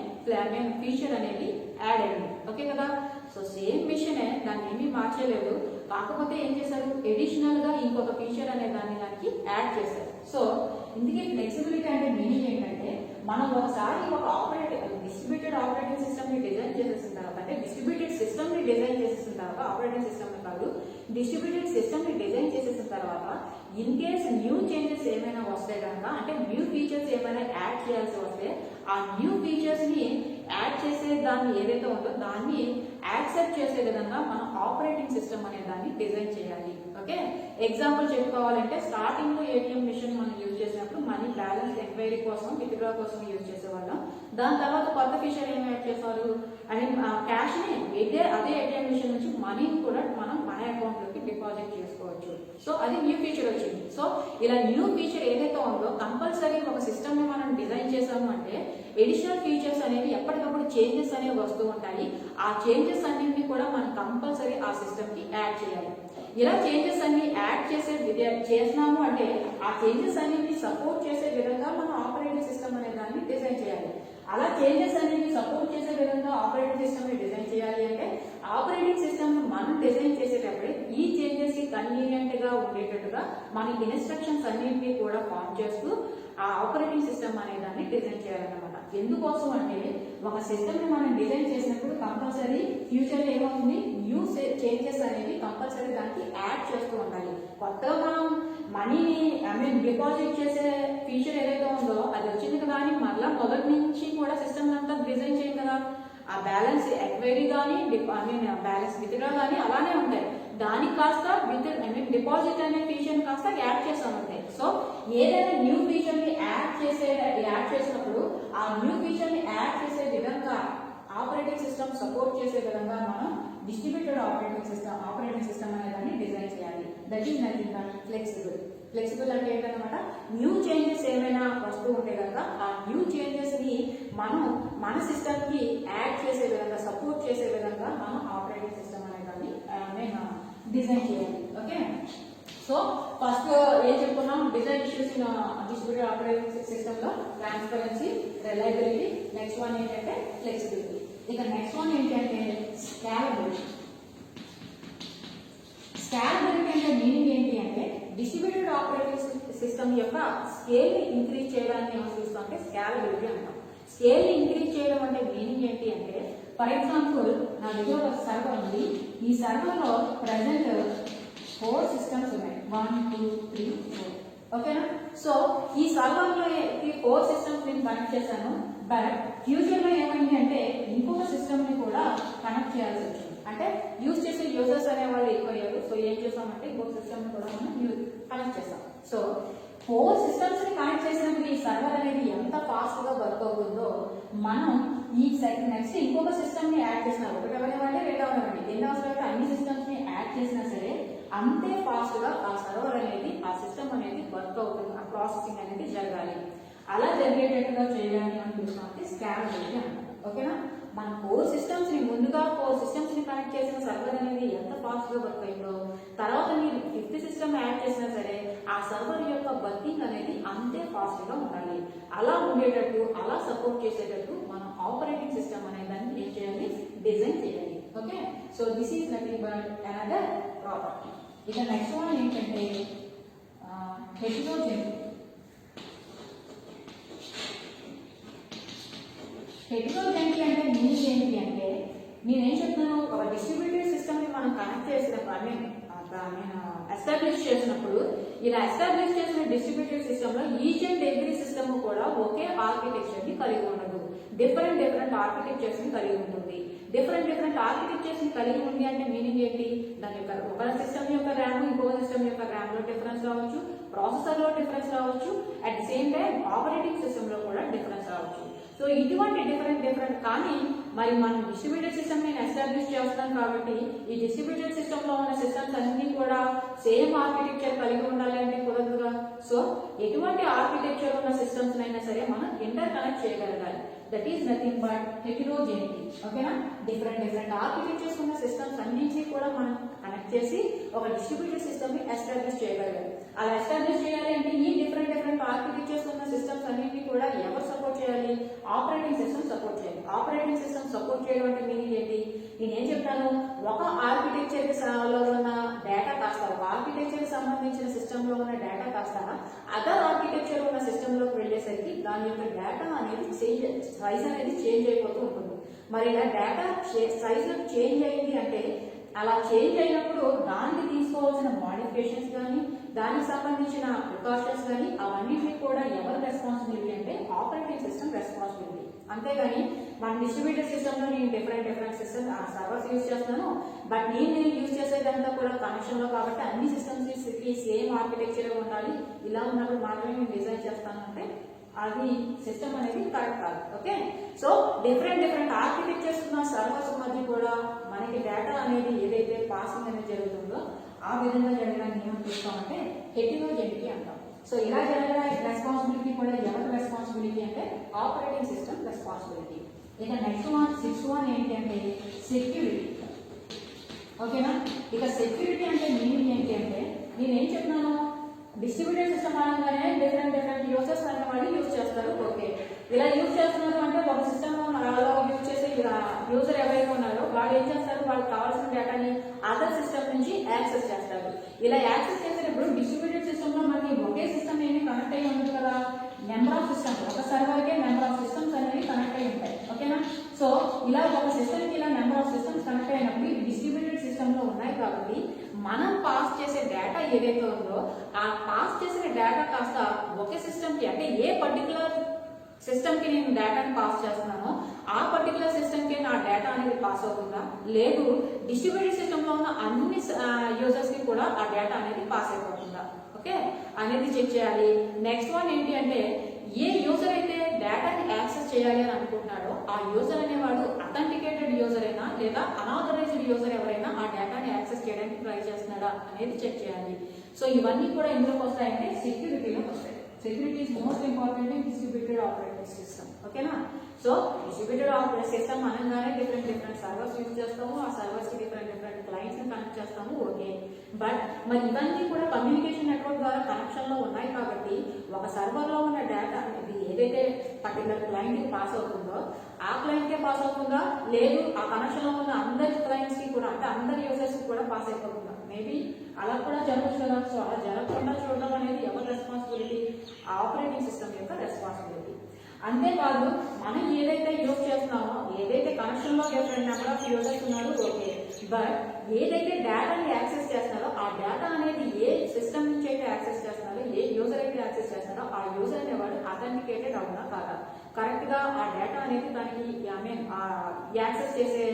ఫీచర్ అనేది యాడ్ అయింది. ఓకే కదా? సో సేమ్ మిషనే, దాన్ని ఏమీ మార్చలేదు, కాకపోతే ఏం చేశారు, ఎడిషనల్ గా ఇంకొక ఫీచర్ అనే దానికి యాడ్ చేశారు. సో ఇందుకే ఫ్లెక్సిబిలిటీ అంటే మీనింగ్ ఏంటంటే మనం ఒకసారి ఒక డిస్ట్రిబ్యూటెడ్ ఆపరేటింగ్ సిస్టమ్ ని డిజైన్ చేసేసిన తర్వాత, అంటే డిస్ట్రిబ్యూటెడ్ సిస్టమ్ ని డిజైన్ చేసేసిన తర్వాత, ఆపరేటింగ్ సిస్టమ్ కాదు డిస్ట్రిబ్యూటెడ్ సిస్టమ్ ని డిజైన్ చేసేసిన తర్వాత ఇన్ కేస్ న్యూ చేంజెస్ ఏమైనా వస్తే కనుక, అంటే న్యూ ఫీచర్స్ ఏమైనా యాడ్ చేయాల్సి వస్తే ఆ న్యూ ఫీచర్స్ ని యాడ్ చేసే దాన్ని ఏదైతే ఉందో దాన్ని యాక్సెప్ట్ చేసే విధంగా మనం ఆపరేటింగ్ సిస్టమ్ అనే దాన్ని డిజైన్ చేయాలి. ఓకే? ఎగ్జాంపుల్ చెప్పుకోవాలంటే స్టార్టింగ్ లో ఏటీఎం మిషన్ మనం యూజ్ చేసినప్పుడు మనీ బ్యాలెన్స్ ఎంక్వైరీ కోసం విత్డ్రా కోసం యూజ్ చేసేవాళ్ళం. దాని తర్వాత కొత్త ఫీచర్ ఏం యాడ్ చేశారు, క్యాష్ ని అదే ఏటీఎం మిషన్ నుంచి మనీని కూడా మనం మన అకౌంట్ లోకి డిపాజిట్ చేసుకోవచ్చు. సో అది న్యూ ఫీచర్ వచ్చింది. సో ఇలా న్యూ ఫీచర్ ఏదైతే ఉందో కంపల్సరీ ఒక సిస్టమ్ ని మనం డిజైన్ చేసాము అంటే ఎడిషనల్ ఫీచర్స్ అనేవి ఎప్పటికప్పుడు చేంజెస్ అనేవి వస్తూ ఉంటాయి. ఆ చేంజెస్ అన్నింటినీ కూడా మనం కంపల్సరీ ఆ సిస్టమ్ కి యాడ్ చేయాలి. ఇలా చేంజెస్ అన్ని యాడ్ చేసినాము అంటే ఆ చేంజెస్ అన్నింటినీ సపోర్ట్ చేసే విధంగా మనం ఆపరేటింగ్ సిస్టమ్ అనే దాన్ని డిజైన్ చేయాలి. అలా చేంజెస్ అన్నింటినీ సపోర్ట్ చేసే విధంగా ఆపరేటింగ్ సిస్టమ్ ని డిజైన్ చేయాలి అంటే ఆపరేటింగ్ సిస్టమ్ మనం డిజైన్ చేసేటప్పుడే ఈ చేంజెస్ కి కన్వీనియంట్ గా ఉండేటట్టుగా మన ఇన్స్ట్రక్షన్స్ అన్నింటినీ కూడా ఫామ్ చేస్తూ ఆ ఆపరేటింగ్ సిస్టమ్ అనే దాన్ని డిజైన్ చేయాలన్నమాట. ఎందుకోసం అంటే ఒక సిస్టమ్ ని మనం డిజైన్ చేసినప్పుడు కంపల్సరీ ఫ్యూచర్ లో ఏమవుతుంది, న్యూ చేంజెస్ అనేవి కంపల్సరీ దానికి యాడ్ చేస్తూ ఉండాలి. కొత్తగా మనం మనీని డిపాజిట్ చేసే ఫీచర్ ఏదైతే ఉందో అది వచ్చింది కదా అని మళ్ళీ మొదటి నుంచి కూడా సిస్టమ్ అంతా డిజైన్ చేయం కదా. ఆ బ్యాలెన్స్ ఎంక్వైరీ కానీ బ్యాలెన్స్ విత్డ్రా కానీ అలానే ఉంటాయి. దానికి కాస్త డిపాజిట్ అనే ఫీచర్ కాస్త యాడ్ చేస్తామంటే, సో ఏదైనా న్యూ ఫీచర్ ని యాడ్ చేసినప్పుడు ఆ న్యూ ఫీచర్ ని యాడ్ చేసే విధంగా ఆపరేటింగ్ సిస్టమ్ సపోర్ట్ చేసే విధంగా మనం డిస్ట్రిబ్యూటెడ్ ఆపరేటింగ్ సిస్టమ్ అనే దాన్ని డిజైన్ చేయాలి. That is nothing but flexible. Flexible అంటే ఏంటన్నమాట, న్యూ చేంజెస్ ఏమైనా వస్తూ ఉంటే కనుక ఆ న్యూ చేంజెస్ ని మనం మన సిస్టమ్ కి యాడ్ చేసే విధంగా సపోర్ట్ చేసే విధంగా మనం ఆపరేటింగ్ సిస్టమ్ అనే దాన్ని డిజైన్ చేయాలి. ఓకే? సో ఫస్ట్ ఏం చెప్పుకున్నాం, design issues in distributed operating system లో ట్రాన్స్పరెన్సీ, రిలయబిలిటీ, నెక్స్ట్ వన్ ఏంటంటే ఫ్లెక్సిబిలిటీ. ఇక నెక్స్ట్ వన్ ఏంటంటే స్కేలబిలిటీ. స్కేలబిలిటీ అంటే మీనింగ్ ఏంటి అంటే డిస్ట్రిబ్యూటెడ్ ఆపరేటింగ్ సిస్టమ్ యొక్క స్కేల్ ని ఇంక్రీజ్ చేయడాన్ని ఏమో చూస్తాం అంటే స్కేలబిలిటీ అంటాం. స్కేల్ ని ఇంక్రీజ్ చేయడం అంటే మీనింగ్ ఏంటి అంటే, ఫర్ ఎగ్జాంపుల్ నా దగ్గర ఒక సర్వర్ ఉంది. ఈ సర్వర్ లో ప్రెసెంట్ 4 సిస్టమ్స్ ఉన్నాయి, 1 2 3 4. ఓకేనా? సో ఈ సర్వర్ లో 4 సిస్టమ్స్ నేను కనెక్ట్ చేశాను. బట్ ఫ్యూచర్ లో ఏమైంది అంటే ఇంకొక సిస్టమ్ ని కూడా కనెక్ట్ చేయాల్సి వచ్చింది. అంటే యూజ్ చేసే యూజర్స్ అనే వాళ్ళు ఎక్కువయ్యారు. సో ఏం చేస్తామంటే ఇంకొక సిస్టమ్ ని కూడా మనం కనెక్ట్ చేస్తాం. సో 4 సిస్టమ్స్ ని కనెక్ట్ చేసినప్పుడు ఈ సర్వర్ అనేది ఎంత ఫాస్ట్ గా వర్క్ అవుతుందో మనం ఈ నెక్స్ట్ ఇంకొక సిస్టమ్ ని యాడ్ చేసినా, ఒకటి అవనివ్వండి, రెండు అవనివ్వండి, ఎన్ని అవసరం అన్ని సిస్టమ్స్ ని యాడ్ చేసినా సరే అంతే ఫాస్ట్ గా ఆ సర్వర్ అనేది ఆ సిస్టమ్ అనేది వర్క్ అవుతుంది, ఆ ప్రాసెసింగ్ అనేది జరగాలి. అలా జరిగేటట్టుగా చేయడానికి మనం చూస్తామంటే స్కేలబిలిటీ అంటాం. ఓకేనా? మన 4 సిస్టమ్స్ ని ముందుగా 4 సిస్టమ్స్ ని కనెక్ట్ చేసిన సర్వర్ అనేది ఎంత ఫాస్ట్ గా వర్క్ అయిందో తర్వాత మీరు 5th సిస్టమ్ యాడ్ చేసినా సరే ఆ సర్వర్ యొక్క వర్కింగ్ అనేది అంతే ఫాస్ట్ గా ఉండాలి. అలా ఉండేటట్టు, అలా సపోర్ట్ చేసేటట్టు మనం ఆపరేటింగ్ సిస్టమ్ అనే దాన్ని ఏం చేయాలి, డిజైన్ చేయాలి. Okay? So this is nothing but another property. ఇక నెక్స్ట్ వన్ ఏంటంటే హెటెరోజెనిటీ. హెటెరోజెనిటీ అంటే మీనింగ్ ఏంటి అంటే, నేనేం చెప్తున్నాను, ఒక డిస్ట్రిబ్యూటెడ్ సిస్టమ్ ని మనం కనెక్ట్ చేసినప్పుడు ఎస్టాబ్లిష్ చేసినప్పుడు ఇలా ఎస్టాబ్లిష్ చేసిన డిస్ట్రిబ్యూటెడ్ సిస్టమ్ లో ఈచ్ అండ్ ఎవ్రీ సిస్టమ్ కూడా ఒకే ఆర్కిటెక్చర్ ని కలిగి ఉండదు. డిఫరెంట్ ఆర్కిటెక్చర్స్ ని కలిగి ఉంటుంది. డిఫరెంట్ ఆర్కిటెక్చర్స్ ని కలిగి ఉంది అంటే మీనింగ్ ఏంటి? దాని యొక్క ఒక సిస్టమ్ యొక్క ర్యామ్ ఇంకో సిస్టమ్ యొక్క ర్యామ్ లో డిఫరెన్స్ రావచ్చు, ప్రాసెసర్ లో డిఫరెన్స్ రావచ్చు, at the same time operating system లో కూడా డిఫరెన్స్ రావచ్చు. సో ఇటువంటి డిఫరెంట్ కానీ మరి మనం డిస్ట్రిబ్యూటెడ్ సిస్టమ్ ని ఎస్టాబ్లిష్ చేస్తున్నాం కాబట్టి ఈ డిస్ట్రిబ్యూటెడ్ సిస్టమ్ లో ఉన్న సిస్టమ్స్ అన్ని కూడా సేమ్ ఆర్కిటెక్చర్ కలిగి ఉండాలి అంటే కుదరదుగా. సో ఎటువంటి ఆర్కిటెక్చర్ ఉన్న సిస్టమ్స్ అయినా సరే మనం ఇంటర్ కనెక్ట్ చేయగలగాలి. That is nothing but heterogeneity. ఓకేనా? డిఫరెంట్ ఆర్కిటెక్చర్స్ ఉన్న సిస్టమ్స్ అన్నింటినీ కూడా మనం కనెక్ట్ చేసి ఒక డిస్ట్రిబ్యూటెడ్ సిస్టమ్ ని ఎస్టాబ్లిష్ చేయగలగాలి. అలా ఎస్టాబ్లిష్ చేయాలి అంటే ఈ డిఫరెంట్ ఆర్కిటెక్చర్స్ ఉన్న సిస్టమ్స్ అన్నింటినీ కూడా ఎవరు సపోర్ట్ చేయాలి? ఆపరేటింగ్ సిస్టమ్ సపోర్ట్ చేయాలి. ఆపరేటింగ్ సిస్టమ్ సపోర్ట్ చేయడం అంటే మీనింగ్ ఏంటి? నేనేం చెప్తాను, ఒక ఆర్కిటెక్చర్ లో ఉన్న డేటా కాస్త ఒక ఆర్కిటెక్చర్ సంబంధించిన సిస్టమ్ లో ఉన్న డేటా కాస్త అదర్ ఆర్కిటెక్చర్ ఉన్న సిస్టమ్ లోకి వెళ్ళేసరికి దాని యొక్క డేటా అనేది సైజ్ అనేది చేంజ్ అయిపోతూ ఉంటుంది. మరి ఇలా డేటా సైజ్ చేంజ్ అయింది అంటే అలా చేంజ్ అయినప్పుడు దానికి తీసుకోవాల్సిన మోడిఫికేషన్స్ కానీ దానికి సంబంధించిన ప్రికాషన్స్ కానీ అవన్నిటినీ కూడా ఎవరు రెస్పాన్సిబిలిటీ అంటే ఆపరేటింగ్ సిస్టమ్ రెస్పాన్సిబిలిటీ. అంతేగాని మన డిస్ట్రిబ్యూటెడ్ సిస్టమ్ లో నేను డిఫరెంట్ సిస్టమ్ సర్వర్స్ యూజ్ చేస్తున్నాను, బట్ నేను యూజ్ చేసేదంతా కూడా కనెక్షన్ లో కాబట్టి అన్ని సిస్టమ్స్ కి సేమ్ ఆర్కిటెక్చర్ ఉండాలి, ఇలా ఉన్నప్పుడు మాత్రమే నేను డిజైన్ చేస్తాను అంటే అది సిస్టమ్ అనేది కరెక్ట్ కాదు. ఓకే, సో డిఫరెంట్ ఆర్కిటెక్చర్స్ ఉన్న సర్వర్స్ మధ్య కూడా మనకి డేటా అనేది ఏదైతే పాసింగ్ అనేది జరుగుతుందో ఆ విధంగా జరగడానికి ఏమని పిలుస్తామంటే హెటెరోజెనిటీ అంటాం. సో ఇలా జరగడానికి రెస్పాన్సిబిలిటీ కూడా ఎవరి రెస్పాన్సిబిలిటీ అంటే ఆపరేటింగ్ సిస్టమ్ రెస్పాన్సిబిలిటీ. ఇక నెక్స్ట్ సిక్స్త్ వన్ ఏంటి అంటే సెక్యూరిటీ. ఓకేనా? ఇక సెక్యూరిటీ అంటే మీనింగ్ ఏంటి అంటే నేనేం చెప్తున్నాను, డిస్ట్రిబ్యూటెడ్ సిస్టమ్ అనగానే డిఫరెంట్ యూజర్స్ అనే వాళ్ళు యూజ్ చేస్తారు. ఓకే, ఇలా యూజ్ చేస్తున్నారు అంటే ఒక సిస్టమ్ యూజ్ చేసే యూజర్ ఎవరైతే ఉన్నారో వాళ్ళు ఏం చేస్తారు, వాళ్ళకి కావాల్సిన డేటాని అదర్ సిస్టమ్ నుంచి యాక్సెస్ చేస్తారు. ఇలా యాక్సెస్ చేసేటప్పుడు డిస్ట్రిబ్యూటెడ్ సిస్టమ్ లో మనకి ఒకే సిస్టమ్ ఏమి కనెక్ట్ అయ్యి ఉంటుంది కదా, నెంబర్ ఆఫ్ సిస్టమ్స్, ఒక సర్వర్కే నెంబర్ ఆఫ్ సిస్టమ్స్ అనేవి కనెక్ట్ అయ్యి ఉంటాయి. ఓకేనా? సో ఇలా ఒక సిస్టమ్ కి ఇలా నెంబర్ ఆఫ్ సిస్టమ్స్ కనెక్ట్ అయినప్పుడు డిస్ట్రిబ్యూటెడ్ సిస్టమ్ లో ఉన్నాయి కాబట్టి మనం పాస్ చేసే డేటా ఏదైతే ఉందో ఆ పాస్ చేసిన డేటా కాస్త ఒకే సిస్టమ్ కి అంటే ఏ పర్టికులర్ సిస్టమ్ కి నేను డేటాని పాస్ చేస్తున్నానో ఆ పర్టికులర్ సిస్టమ్ కి నా డేటా అనేది పాస్ అవుతుందా, లేదు డిస్ట్రిబ్యూటెడ్ సిస్టమ్ లో ఉన్న అన్ని యూజర్స్ కి కూడా ఆ డేటా అనేది పాస్ అయిపోతుందా, ఓకే అనేది చెక్ చేయాలి. నెక్స్ట్ వన్ ఏంటి అంటే ఏ యూజర్ అయితే డేటాని యాక్సెస్ చేయాలి అని అనుకుంటున్నాడో ఆ యూజర్ అనేవాడు అథెంటికేటెడ్ యూజర్ అయినా లేదా అనాథరైజ్డ్ యూజర్ ఎవరైనా ఆ డేటాని యాక్సెస్ చేయడానికి ట్రై చేస్తున్నాడా అనేది చెక్ చేయాలి. సో ఇవన్నీ కూడా ఇందులోకి వస్తాయంటే సెక్యూరిటీలోకి వస్తాయి. Security is most important in distributed operating system. ఓకేనా? సో డిస్ట్రిబ్యూటెడ్ ఆపరేటింగ్ సిస్టమ్ అనగానే డిఫరెంట్ సర్వర్స్ యూజ్ చేస్తాము, ఆ సర్వర్స్ కి డిఫరెంట్ క్లయింట్స్ ని కనెక్ట్ చేస్తాము. ఓకే, బట్ మరి ఇవన్నీ కూడా కమ్యూనికేషన్ నెట్వర్క్ ద్వారా కనెక్షన్ లో ఉన్నాయి కాబట్టి ఒక సర్వర్ లో ఉన్న డేటా అనేది ఏదైతే పర్టికులర్ క్లయింట్ కి పాస్ అవుతుందో ఆ క్లయింట్ కే పాస్ అవుతుందా, లేదు ఆ కనెక్షన్ లో ఉన్న అందరి క్లయింట్స్ కి కూడా అంటే అందరి యూజర్స్ కి కూడా పాస్ అయిపోతుందా, మేబీ అలా కూడా జరగచ్చు కదా. సో అలా జరగకుండా చూడడం అనేది ఎవరి రెస్పాన్సిబిలిటీ? ఆపరేటింగ్ సిస్టమ్ యొక్క రెస్పాన్సిబిలిటీ. అంతేకాదు మనం ఏదైతే యూజ్ చేస్తున్నామో ఏదైతే కనెక్షన్ లో డిఫరెంట్ నెంబర్ ఆఫ్ యూజర్స్ ఉన్నారు, ఓకే, బట్ ఏదైతే డేటాని యాక్సెస్ చేస్తున్నారో ఆ డేటా అనేది ఏ సిస్టమ్ నుంచి అయితే యాక్సెస్ చేస్తున్నారో ఏ యూజర్ అయితే యాక్సెస్ చేస్తున్నారో ఆ యూజర్ అనేవాడు అథెంటికేటెడ్ అవునా కాదా, కరెక్ట్ గా ఆ డేటా అనేది దానికి యాక్సెస్ చేసే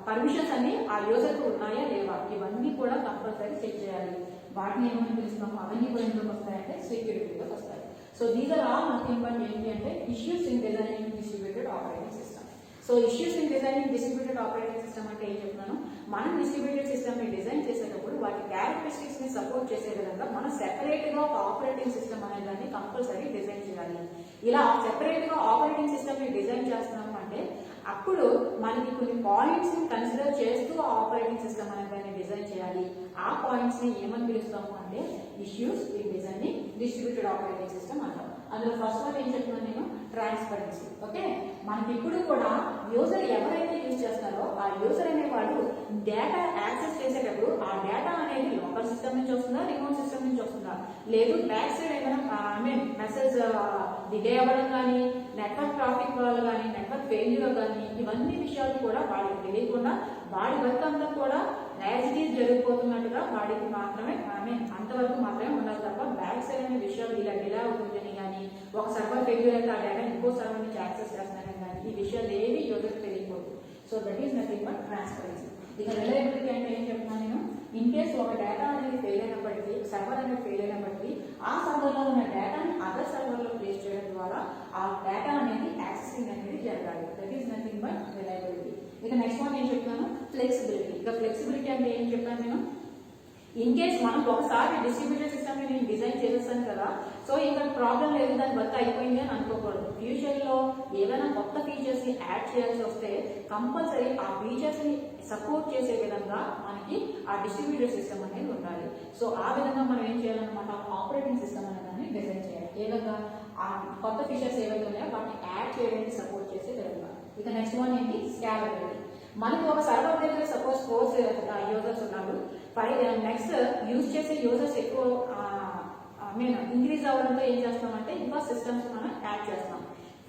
పర్మిషన్స్ అన్ని ఆ యూజర్ కు ఉన్నాయా లేవా, ఇవన్నీ కూడా కంపల్సరీ చెక్ చేయాలి. వాటిని ఏమని పిలుస్తాము, అవన్నీ కూడా ఎందుకు వస్తాయంటే సెక్యూరిటీలోకి వస్తాయి. So these are all nothing but ఏంటి అంటే issues in designing distributed operating system. So issues in designing distributed operating system అంటే ఏం చెప్తున్నాను, మనం డిస్ట్రిబ్యూటెడ్ సిస్టమ్ ని డిజైన్ చేసేటప్పుడు వాటి క్యారెక్టరిస్టిక్స్ ని సపోర్ట్ చేసే విధంగా మనం సెపరేట్ గా ఒక ఆపరేటింగ్ సిస్టమ్ అనే దాన్ని కంపల్సరీ డిజైన్ చేయాలి. ఇలా సెపరేట్ గా ఆపరేటింగ్ సిస్టమ్ ని డిజైన్ చేస్తున్నాము అంటే అప్పుడు మనకి కొన్ని పాయింట్స్ ని కన్సిడర్ చేస్తూ ఆ ఆపరేటింగ్ సిస్టమ్ అనే దాన్ని డిజైన్ చేయాలి. ఆ పాయింట్స్ ని ఏమని పిలుస్తాము అంటే issues in designing distributed operating system అంటాం. అందులో ఫస్ట్ వన్ ఏం చెప్తున్నాను నేను, ట్రాన్స్పరెన్సీ. ఓకే, మనకి ఇప్పుడు కూడా యూజర్ ఎవరైతే యూజ్ చేస్తారో ఆ యూజర్ అనే వాళ్ళు డేటా యాక్సెస్ చేసేటప్పుడు ఆ డేటా అనేది లోకల్ సిస్టమ్ నుంచి వస్తుందా, రిమోట్ సిస్టమ్ నుంచి వస్తుందా, లేదు బ్యాక్ సైడ్ ఏమైనా మెసేజ్ డిలే అవ్వడం కానీ, నెట్వర్క్ ట్రాఫిక్ వల్ల కానీ, నెట్వర్క్ ఫెయిల్యూర్ కానీ, ఇవన్నీ విషయాలు కూడా వాడికి తెలియకుండా వాడి వర్క్ అంతా కూడా యాజ్ ఇట్ ఈజ్ జరిగిపోతున్నట్టుగా వాడికి మాత్రమే అంతవరకు మాత్రమే ఉండాలి తప్ప బ్యాక్ సైడ్ అనే విషయాలు ఇలా డిలే అవుతుందని కానీ, ఒక సర్వర్ ఫెయిల్యూర్ అయితే ఆ డేటా ఇంకో సర్వర్ నుంచి యాక్సెస్ చేస్తున్నారని కానీ ఈ విషయాలు ఏవి యూజర్కి తెలియకూడదు. So that is nothing but transparency. ఇక రిలయబిలిటీ అంటే ఏం చెప్తున్నాను నేను, ఇన్ కేస్ ఒక డేటా అనేది ఫెయిల్ అయినప్పటికీ, సర్వర్ అనేది ఫెయిల్ అయినప్పటికీ ఆ సర్వర్లో ఉన్న డేటాని అదర్ సర్వర్లో ప్లేస్ చేయడం ద్వారా ఆ డేటా అనేది యాక్సెసింగ్ అనేది జరగాలి. That is nothing but reliability. ఇక నెక్స్ట్ వన్ ఏం చెప్తున్నాను, ఫ్లెక్సిబిలిటీ. ఇక ఫ్లెక్సిబిలిటీ అంటే ఏం చెప్పాను నేను, ఇన్ కేస్ మనం ఒకసారి డిస్ట్రిబ్యూటెడ్ సిస్టమ్ ని నేను డిజైన్ చేసేస్తాను కదా, సో ఇంకా ప్రాబ్లం లేదు, దాని వర్క్ అయిపోయింది అని అనుకోకూడదు. ఫ్యూచర్ లో ఏదైనా కొత్త ఫీచర్స్ ని యాడ్ చేయాల్సి వస్తే కంపల్సరీ ఆ ఫీచర్స్ ని సపోర్ట్ చేసే విధంగా మనకి ఆ డిస్ట్రిబ్యూటెడ్ సిస్టమ్ అనేది ఉండాలి. సో ఆ విధంగా మనం ఏం చేయాలన్నమాట, ఆపరేటింగ్ సిస్టమ్ అనేది డిజైన్ చేయాలి. ఏ విధంగా ఆ కొత్త ఫీచర్స్ ఏవైతే ఉన్నాయో వాటిని యాడ్ చేయడానికి సపోర్ట్ చేసే విధంగా. ఇక నెక్స్ట్ వన్ ఏంటి, స్కేలబిలిటీ. మనకి ఒక సర్వర్ దగ్గర సపోజ్ 4 యూజర్స్ ఉన్నారు, నెక్స్ట్ యూజ్ చేసే యూజర్స్ ఎక్కువ ఇంక్రీజ్ అవ్వడంతో ఏం చేస్తామంటే ఇంకా సిస్టమ్స్ మనం యాడ్ చేస్తాం.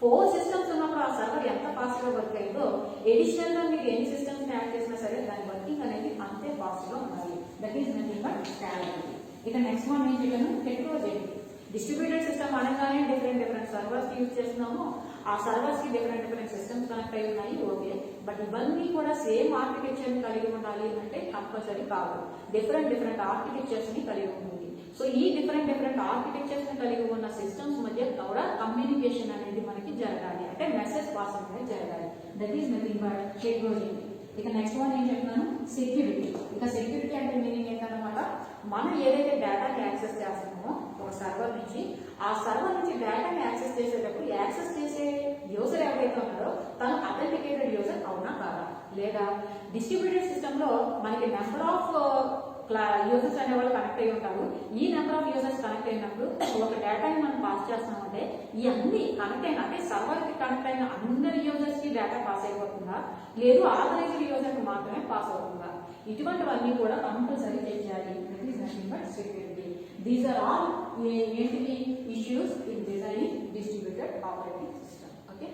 4 సిస్టమ్స్ ఉన్నప్పుడు ఆ సర్వర్ ఎంత ఫాస్ట్ గా వర్క్ అయిందో ఎడిషనల్ గా మీరు ఎన్ని సిస్టమ్స్ యాడ్ చేసినా సరే దాని వర్కింగ్ అనేది అంతే ఫాస్ట్ గా ఉండాలి. That is nothing but scalability. ఇక నెక్స్ట్ వన్ ఏం చేయను, హెటెరోజెనిటీ. డిస్ట్రిబ్యూటెడ్ సిస్టమ్ అనగానే డిఫరెంట్ సర్వర్స్ యూజ్ చేస్తున్నాము, ఆ సర్వర్స్ కి డిఫరెంట్ సిస్టమ్స్ కనెక్ట్ అయి ఉన్నాయి. ఓకే, బట్ ఇవన్నీ కూడా సేమ్ ఆర్కిటెక్చర్ ని కలిగి ఉండాలి అంటే కంపల్సరీ కాదు. డిఫరెంట్ ఆర్కిటెక్చర్స్ ని కలిగి ఉంటుంది. సో ఈ డిఫరెంట్ ఆర్కిటెక్చర్స్ ని కలిగి ఉన్న సిస్టమ్స్ మధ్య కూడా కమ్యూనికేషన్ అనేది మనకి జరగాలి, అంటే మెసేజ్ పాస్ అనేది జరగాలి. That is nothing but heterogeneity. ఇక నెక్స్ట్ వన్ ఏం చెప్తున్నాను, సెక్యూరిటీ. ఇక సెక్యూరిటీ అంటే మీనింగ్ ఏంటన్నమాట, మనం ఏదైతే డేటాని యాక్సెస్ చేస్తున్నామో ఒక సర్వర్ నుంచి, ఆ సర్వర్ నుంచి డేటాని యాక్సెస్ చేసేటప్పుడు యాక్సెస్ చేసే యూజర్ ఎవరైతే ఉన్నారో తను అథెంటికేటెడ్ యూజర్ అవునా కాదా, లేదా డిస్ట్రిబ్యూటెడ్ సిస్టమ్ లో మనకి నెంబర్ ఆఫ్ యూజర్స్ అనే వాళ్ళు కనెక్ట్ అయి ఉంటారు. ఈ నెంబర్ ఆఫ్ యూజర్స్ కనెక్ట్ అయినప్పుడు ఒక డేటాని మనం పాస్ చేస్తున్నామంటే ఈ అన్ని కనెక్ట్ అయిన అంటే సర్వర్ కి కనెక్ట్ అయిన అందరి యూజర్స్ కి డేటా పాస్ అయిపోతుందా, లేదు ఆథరైజ్డ్ యూజర్ కి మాత్రమే పాస్ అవుతుందా, ఇటువంటివన్నీ కూడా కంపల్సరీ చేయాలి. That is nothing but security. These are all ఏంటివి issues in designing distributed operating system. Okay.